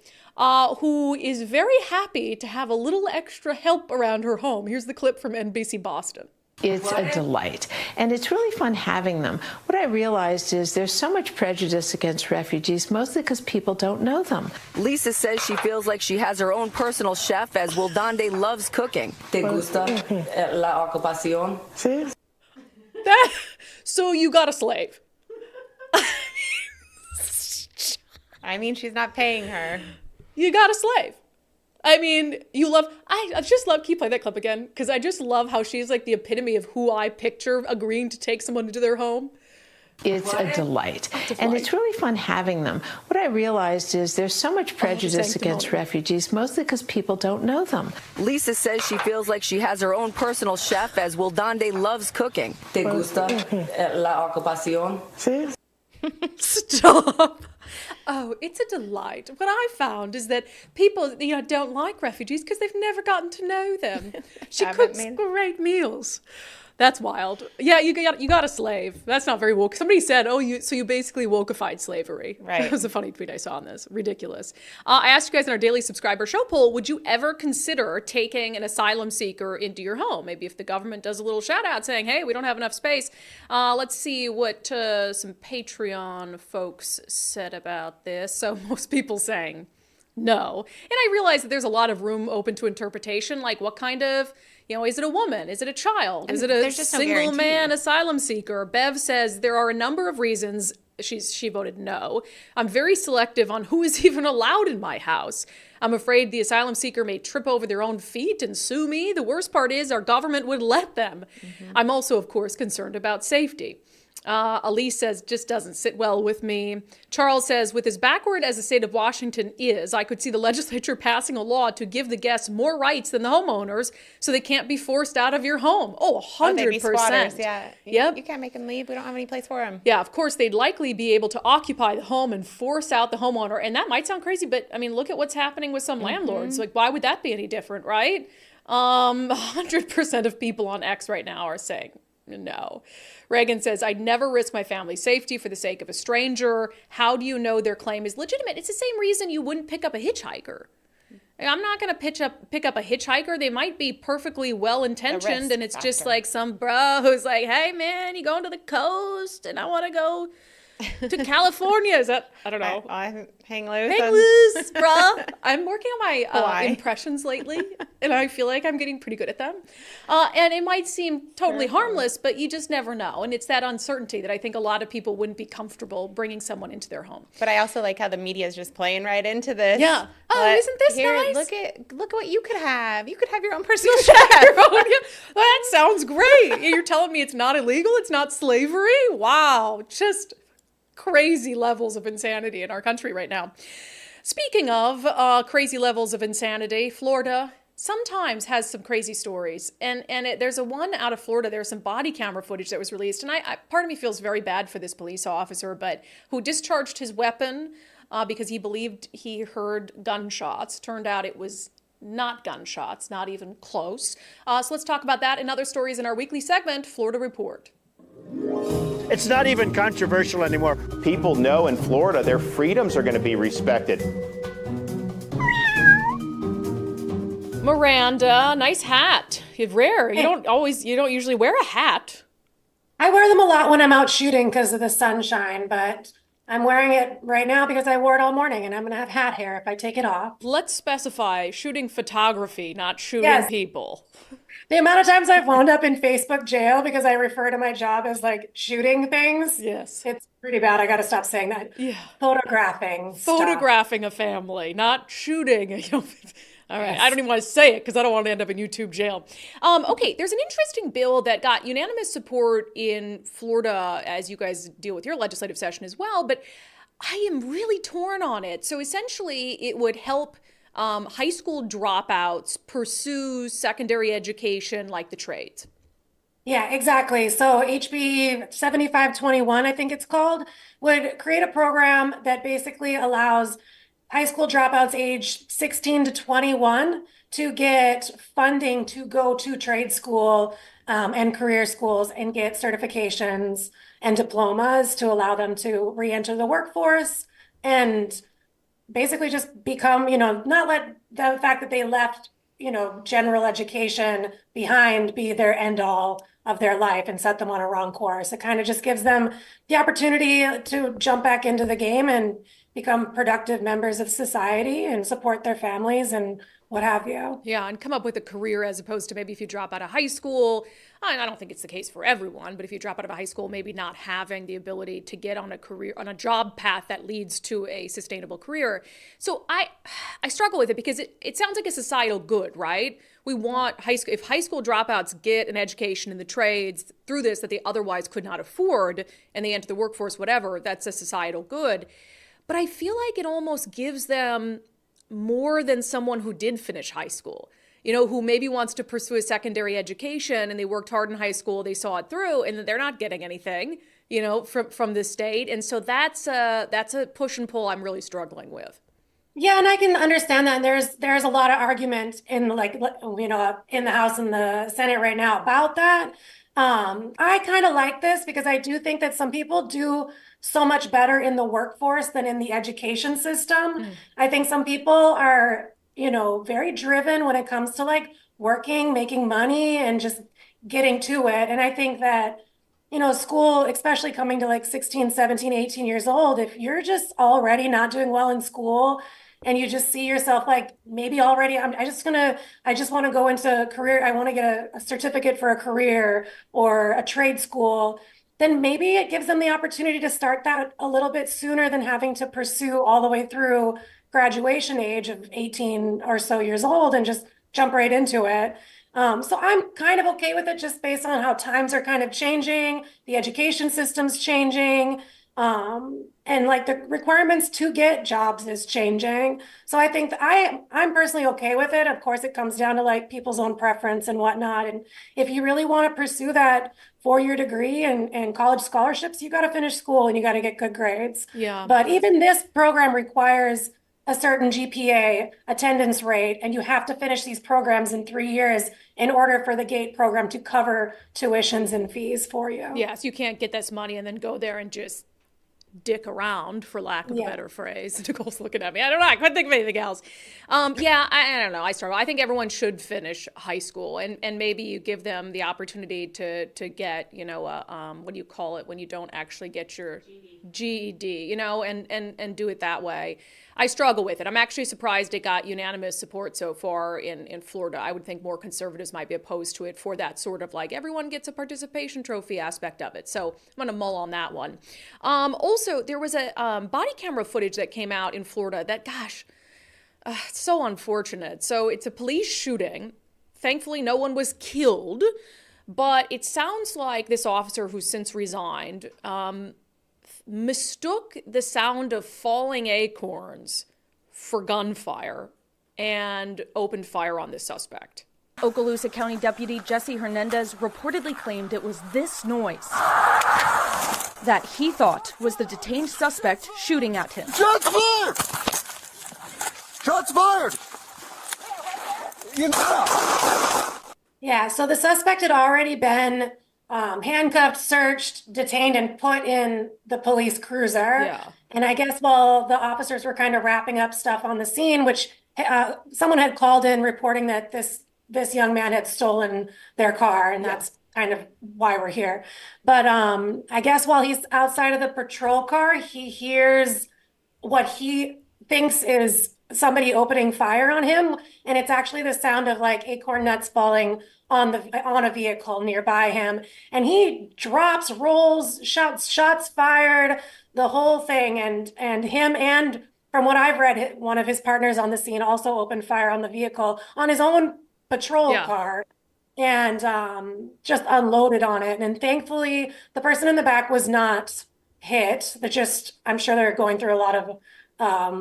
who is very happy to have a little extra help around her home. Here's the clip from NBC Boston. It's a delight, and it's really fun having them. What I realized is there's so much prejudice against refugees, mostly because people don't know them. Lisa says she feels like she has her own personal chef, as Wildande loves cooking. ¿Te gusta la ocupación? Sí. So you got a slave. I mean, she's not paying her. You got a slave. I mean, I just love, can you play that clip again? Because I just love how she's like the epitome of who I picture agreeing to take someone into their home. It's a delight, and it's really fun having them. What I realized is there's so much prejudice against refugees, mostly because people don't know them. Lisa says she feels like she has her own personal chef, as Wildande loves cooking. ¿Te gusta la ocupación? Sí. Stop. Oh, it's a delight. What I found is that people, don't like refugees because they've never gotten to know them. She cooks great meals. That's wild. Yeah, you got a slave. That's not very woke. Somebody said, so you basically wokeified slavery. Right. That was a funny tweet I saw on this. Ridiculous. I asked you guys in our daily subscriber show poll, would you ever consider taking an asylum seeker into your home? Maybe if the government does a little shout out saying, hey, we don't have enough space. Let's see what some Patreon folks said about this. So most people saying no. And I realize that there's a lot of room open to interpretation, like what kind of, is it a woman? Is it a child? Is it a single man asylum seeker? Bev says there are a number of reasons she voted no. I'm very selective on who is even allowed in my house. I'm afraid the asylum seeker may trip over their own feet and sue me. The worst part is our government would let them. Mm-hmm. I'm also, of course, concerned about safety. Elise says, just doesn't sit well with me. Charles says, with as backward as the state of Washington is, I could see the legislature passing a law to give the guests more rights than the homeowners so they can't be forced out of your home. 100%. They'd be squatters, yeah. Yep. You can't make them leave. We don't have any place for them. Yeah, of course, they'd likely be able to occupy the home and force out the homeowner. And that might sound crazy, but I mean, look at what's happening with some landlords. Like, why would that be any different, right? 100% of people on X right now are saying no. Reagan says, I'd never risk my family's safety for the sake of a stranger. How do you know their claim is legitimate? It's the same reason you wouldn't pick up a hitchhiker. I'm not going to pick up a hitchhiker. They might be perfectly well-intentioned, and it's just like some bro who's like, hey, man, you going to the coast? And I want to go to California. Is that, I don't know. Hang loose. Hang loose, bruh. I'm working on my impressions lately, and I feel like I'm getting pretty good at them. And it might seem totally harmless, but you just never know. And it's that uncertainty that I think a lot of people wouldn't be comfortable bringing someone into their home. But I also like how the media is just playing right into this. Yeah. Isn't this nice? Look at what you could have. You could have your own personal chef. That sounds great. You're telling me it's not illegal? It's not slavery? Wow. Just crazy levels of insanity in our country right now. Speaking of crazy levels of insanity, Florida sometimes has some crazy stories. And there's a one out of Florida, there's some body camera footage that was released. And part of me feels very bad for this police officer, but who discharged his weapon because he believed he heard gunshots. Turned out it was not gunshots, not even close. So let's talk about that and other stories in our weekly segment, Florida Report. It's not even controversial anymore. People know in Florida their freedoms are going to be respected. Miranda, nice hat. It's rare. You don't usually wear a hat. wear them a lot when I'm out shooting because of the sunshine, but I'm wearing it right now because I wore it all morning and I'm going to have hat hair if I take it off. Let's specify shooting photography, not shooting Yes. people. The amount of times I've wound up in Facebook jail because I refer to my job as like shooting things. Yes. It's pretty bad. I got to stop saying that. Yeah. Photographing. Photographing a family, not shooting. All right. Yes. I don't even want to say it because I don't want to end up in YouTube jail. Okay. There's an interesting bill that got unanimous support in Florida as you guys deal with your legislative session as well, but I am really torn on it. So essentially it would help high school dropouts pursue secondary education like the trades. Yeah, exactly. So HB 7521, I think it's called, would create a program that basically allows high school dropouts age 16 to 21 to get funding to go to trade school and career schools and get certifications and diplomas to allow them to re-enter the workforce and basically just become, not let the fact that they left, general education behind be their end all of their life and set them on a wrong course. It kind of just gives them the opportunity to jump back into the game and become productive members of society and support their families and what have you. Yeah, and come up with a career as opposed to maybe if you drop out of high school. I don't think it's the case for everyone, but if you drop out of high school, maybe not having the ability to get on a career, on a job path that leads to a sustainable career. So I struggle with it because it sounds like a societal good, right? We want if high school dropouts get an education in the trades through this that they otherwise could not afford and they enter the workforce, whatever, that's a societal good. But I feel like it almost gives them more than someone who did finish high school, who maybe wants to pursue a secondary education and they worked hard in high school, they saw it through, and they're not getting anything, from the state. And so that's a push and pull I'm really struggling with. Yeah, and I can understand that. There's a lot of argument in in the House and the Senate right now about that. I kind of like this because I do think that some people do so much better in the workforce than in the education system. I think some people are, very driven when it comes to like working, making money and just getting to it. And I think that, school, especially coming to like 16, 17, 18 years old, if you're just already not doing well in school and you just see yourself like maybe already, I just want to go into a career. I want to get a certificate for a career or a trade school. Then maybe it gives them the opportunity to start that a little bit sooner than having to pursue all the way through graduation age of 18 or so years old and just jump right into it. So I'm kind of okay with it just based on how times are kind of changing, the education system's changing, and like the requirements to get jobs is changing. So I think I'm personally okay with it. Of course, it comes down to like people's own preference and whatnot. And if you really want to pursue that 4-year degree and college scholarships, you got to finish school and you got to get good grades. Yeah. But even this program requires a certain GPA attendance rate, and you have to finish these programs in 3 years in order for the GATE program to cover tuitions and fees for you. Yes, you can't get this money and then go there and just dick around, for lack of a better phrase. Nicole's looking at me. I don't know. I couldn't think of anything else. I don't know. I struggle. I think everyone should finish high school, and maybe you give them the opportunity to get, what do you call it when you don't actually get your GED, and do it that way. I struggle with it. I'm actually surprised it got unanimous support so far in Florida. I would think more conservatives might be opposed to it for that sort of like everyone gets a participation trophy aspect of it. So I'm going to mull on that one. Also, there was a body camera footage that came out in Florida that, it's so unfortunate. So it's a police shooting. Thankfully, no one was killed, but it sounds like this officer who's since resigned mistook the sound of falling acorns for gunfire and opened fire on the suspect. Okaloosa County Deputy Jesse Hernandez reportedly claimed it was this noise that he thought was the detained suspect shooting at him. Shots fired! Shots fired! Yeah, so the suspect had already been handcuffed, searched, detained, and put in the police cruiser. Yeah. And I guess while the officers were kind of wrapping up stuff on the scene, which someone had called in reporting that this young man had stolen their car, and that's kind of why we're here. But I guess while he's outside of the patrol car, he hears what he thinks is somebody opening fire on him, and it's actually the sound of like acorn nuts falling on a vehicle nearby him, and he drops, rolls, shouts, shots fired, the whole thing, and him, and from what I've read, one of his partners on the scene also opened fire on the vehicle on his own patrol car, and just unloaded on it. And thankfully, the person in the back was not hit. They're just, I'm sure they're going through a lot of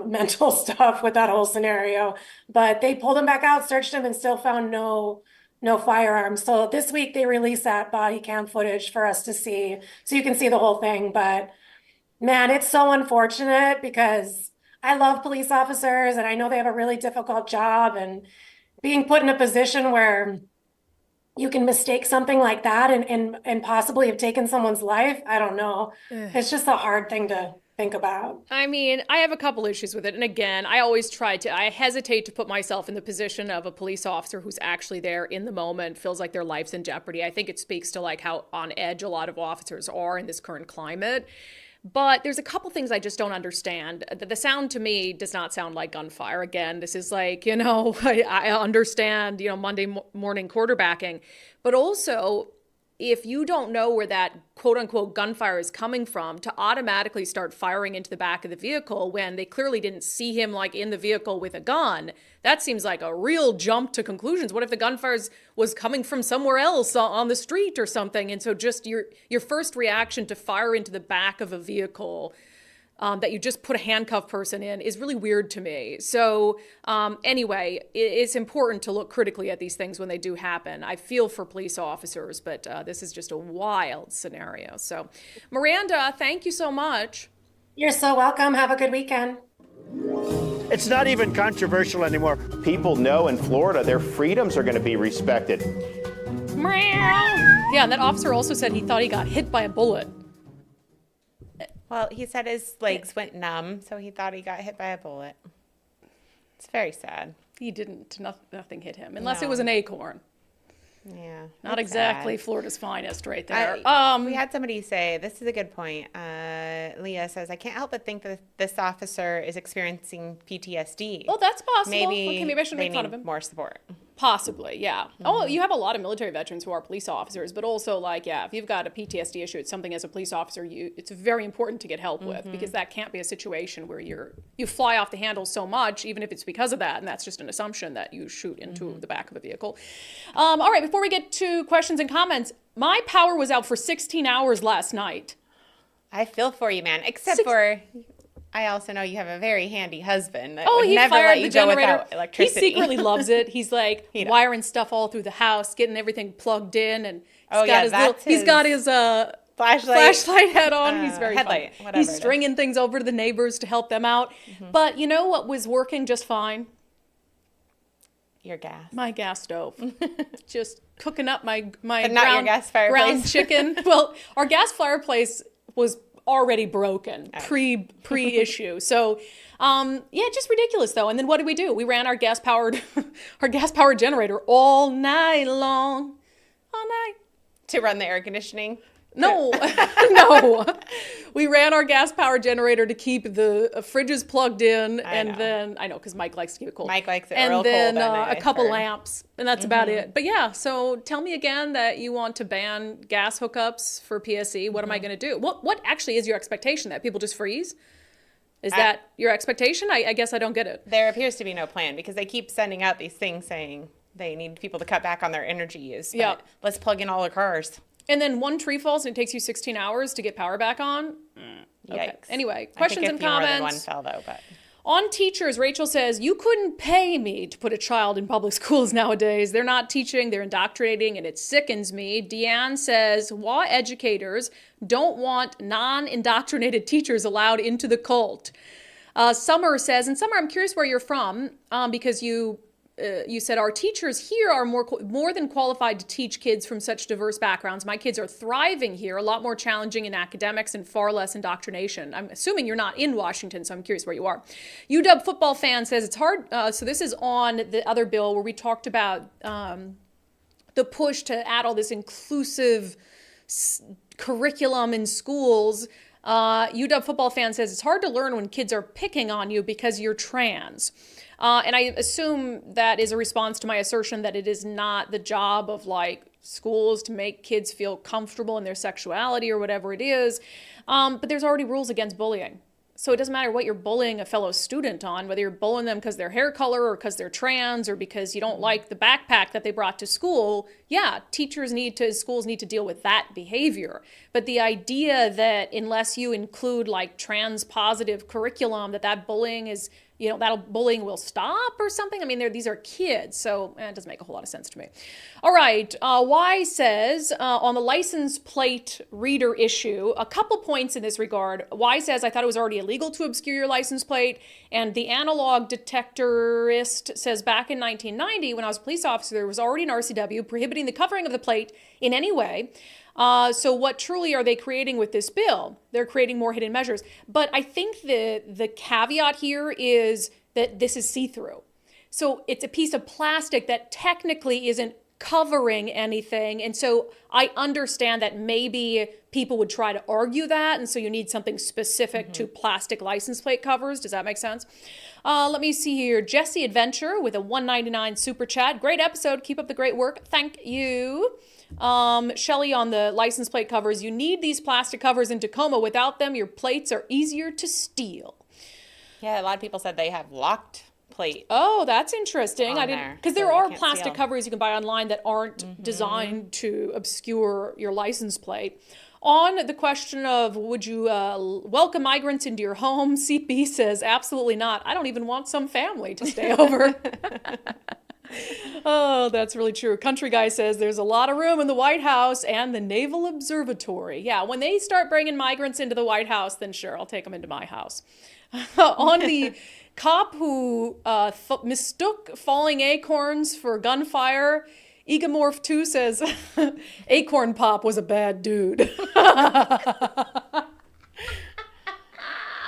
mental stuff with that whole scenario. But they pulled him back out, searched him, and still found no firearms. So this week they released that body cam footage for us to see, so you can see the whole thing. But man, it's so unfortunate because I love police officers and I know they have a really difficult job, and being put in a position where you can mistake something like that and possibly have taken someone's life. I don't know. It's just a hard thing to think about. I mean, I have a couple issues with it. And again, I hesitate to put myself in the position of a police officer who's actually there in the moment, feels like their life's in jeopardy. I think it speaks to like how on edge a lot of officers are in this current climate. But there's a couple things I just don't understand. The sound to me does not sound like gunfire. Again, this is like, I understand, Monday morning quarterbacking. But also, if you don't know where that quote unquote gunfire is coming from, to automatically start firing into the back of the vehicle when they clearly didn't see him like in the vehicle with a gun, that seems like a real jump to conclusions. What if the gunfire was coming from somewhere else on the street or something? And so just your first reaction to fire into the back of a vehicle that you just put a handcuffed person in is really weird to me. So anyway, it's important to look critically at these things when they do happen. I feel for police officers, but this is just a wild scenario. So Miranda, thank you so much. You're so welcome. Have a good weekend. It's not even controversial anymore. People know in Florida their freedoms are going to be respected. Yeah, and that officer also said he thought he got hit by a bullet. Well, he said his legs went numb, so he thought he got hit by a bullet. It's very sad. He didn't. Nothing hit him, unless it was an acorn. Yeah. Not exactly sad. Florida's finest right there. We had somebody say, this is a good point. Leah says, I can't help but think that this officer is experiencing PTSD. Oh, that's possible. Maybe I shouldn't make fun of him. More support. Possibly, yeah. Mm-hmm. Oh, you have a lot of military veterans who are police officers, but also if you've got a PTSD issue, it's something as a police officer, it's very important to get help with, because that can't be a situation where you fly off the handle so much, even if it's because of that, and that's just an assumption that you shoot into the back of a vehicle. All right, before we get to questions and comments, my power was out for 16 hours last night. I feel for you, man, except for... I also know you have a very handy husband that would he never fired let you the go generator. without electricity. He secretly loves it. He's like wiring stuff all through the house, getting everything plugged in, and he's got his flashlight hat on. He's very headlight, fun. He's stringing things over to the neighbors to help them out. Mm-hmm. But you know what was working just fine? Your gas. My gas stove. Just cooking up my but not your gas fireplace. Ground chicken. Well, our gas fireplace was already broken pre-issue. So, just ridiculous though. And then what did we do? We ran our gas powered generator all night long. To run the air conditioning? No, no. We ran our gas powered generator to keep the fridges plugged in, because Mike likes to keep it cold. Mike likes it real cold. And then a couple lamps, and that's about it. But yeah, so tell me again that you want to ban gas hookups for PSE. What am I going to do? What actually is your expectation? That people just freeze? Is that your expectation? I guess I don't get it. There appears to be no plan, because they keep sending out these things saying they need people to cut back on their energy use. Yeah. Let's plug in all the cars. And then one tree falls and it takes you 16 hours to get power back on? Okay. Yikes. Anyway, questions and comments. More than one fell though, but... On teachers, Rachel says, you couldn't pay me to put a child in public schools nowadays. They're not teaching, they're indoctrinating, and it sickens me. Deanne says, WA educators don't want non-indoctrinated teachers allowed into the cult. Summer says, and Summer, I'm curious where you're from, because you said our teachers here are more than qualified to teach kids from such diverse backgrounds. My kids are thriving here, a lot more challenging in academics and far less indoctrination. I'm assuming you're not in Washington, so I'm curious where you are. UW football fan says it's hard. So this is on the other bill where we talked about the push to add all this inclusive curriculum in schools. UW football fan says it's hard to learn when kids are picking on you because you're trans. And I assume that is a response to my assertion that it is not the job of like schools to make kids feel comfortable in their sexuality or whatever it is. But there's already rules against bullying. So it doesn't matter what you're bullying a fellow student on, whether you're bullying them because they're hair color or because they're trans or because you don't like the backpack that they brought to school. Yeah, schools need to deal with that behavior. But the idea that unless you include like trans positive curriculum, that bullying is, bullying will stop or something. I mean, these are kids, so it doesn't make a whole lot of sense to me. All right, Y says, on the license plate reader issue, a couple points in this regard. Y says, I thought it was already illegal to obscure your license plate, and the analog detectorist says, back in 1990, when I was a police officer, there was already an RCW prohibiting the covering of the plate in any way. So what truly are they creating with this bill? They're creating more hidden measures. But I think the caveat here is that this is see-through. So it's a piece of plastic that technically isn't covering anything. And so I understand that maybe people would try to argue that. And so you need something specific to plastic license plate covers. Does that make sense? Let me see here. Jesse Adventure with a $1.99 super chat. Great episode. Keep up the great work. Thank you. Shelly on the license plate covers. You need these plastic covers in Tacoma. Without them, your plates are easier to steal. Yeah, a lot of people said they have locked plate. Oh, that's interesting. I didn't, because there are plastic steal. Covers you can buy online that aren't designed to obscure your license plate. On the question of would you welcome migrants into your home, CP says absolutely not. I don't even want some family to stay over. Oh, that's really true. Country Guy says there's a lot of room in the White House and the Naval Observatory. Yeah, when they start bringing migrants into the White House, then sure, I'll take them into my house. On the cop who mistook falling acorns for gunfire, Egomorph 2 says Acorn Pop was a bad dude.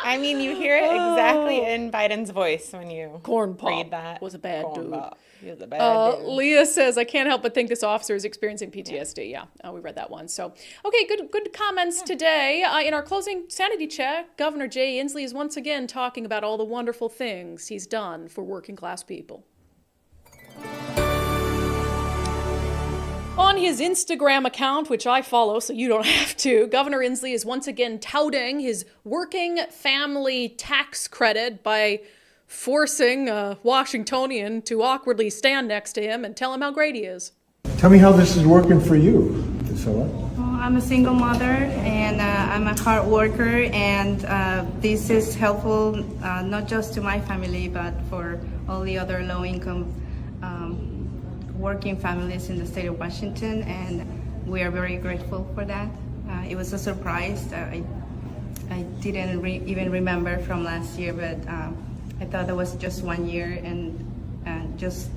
I mean, you hear it exactly in Biden's voice when you Corn Pop read that. Was a bad dude. He was a bad dude. Leah says, I can't help but think this officer is experiencing PTSD. Yeah, we read that one. So, okay, good comments today. In our closing sanity check, Governor Jay Inslee is once again talking about all the wonderful things he's done for working class people. On his Instagram account, which I follow so you don't have to, Governor Inslee is once again touting his working family tax credit by forcing a Washingtonian to awkwardly stand next to him and tell him how great he is. Tell me how this is working for you, Priscilla. I'm a single mother and I'm a hard worker, and this is helpful not just to my family but for all the other low-income working families in the state of Washington, and we are very grateful for that. It was a surprise. I didn't even remember from last year, but I thought that was just 1 year, and just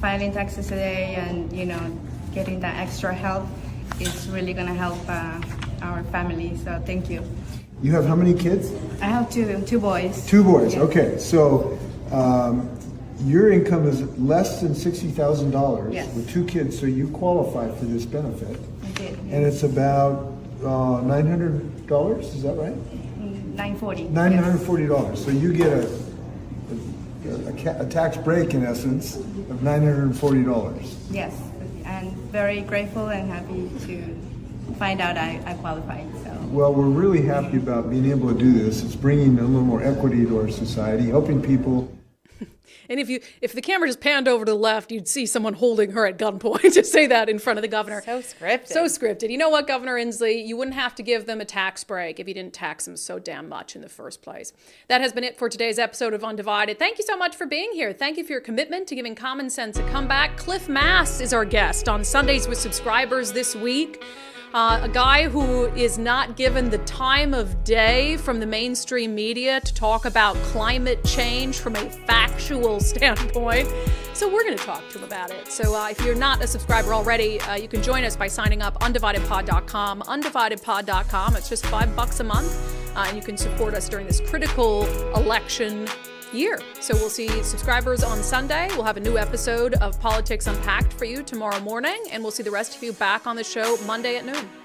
filing taxes today and getting that extra help is really going to help our family. So thank you. You have how many kids? I have two boys. 2 boys. Yeah. Okay, so your income is less than $60,000 Yes. with 2 kids, so you qualify for this benefit. I did. And it's about $900. Is that right? $940. $940. So you get a tax break in essence of $940. Yes, and very grateful and happy to find out I qualified. So. Well, we're really happy about being able to do this. It's bringing a little more equity to our society, helping people. And if the camera just panned over to the left, you'd see someone holding her at gunpoint to say that in front of the governor. So scripted. So scripted. You know what, Governor Inslee? You wouldn't have to give them a tax break if you didn't tax them so damn much in the first place. That has been it for today's episode of unDivided. Thank you so much for being here. Thank you for your commitment to giving common sense a comeback. Cliff Mass is our guest on Sundays with Subscribers this week. A guy who is not given the time of day from the mainstream media to talk about climate change from a factual standpoint. So we're going to talk to him about it. So if you're not a subscriber already, you can join us by signing up undividedpod.com. Undividedpod.com. It's just $5 a month. and you can support us during this critical election year. So we'll see subscribers on Sunday. We'll have a new episode of Politics Unpacked for you tomorrow morning, and we'll see the rest of you back on the show Monday at noon.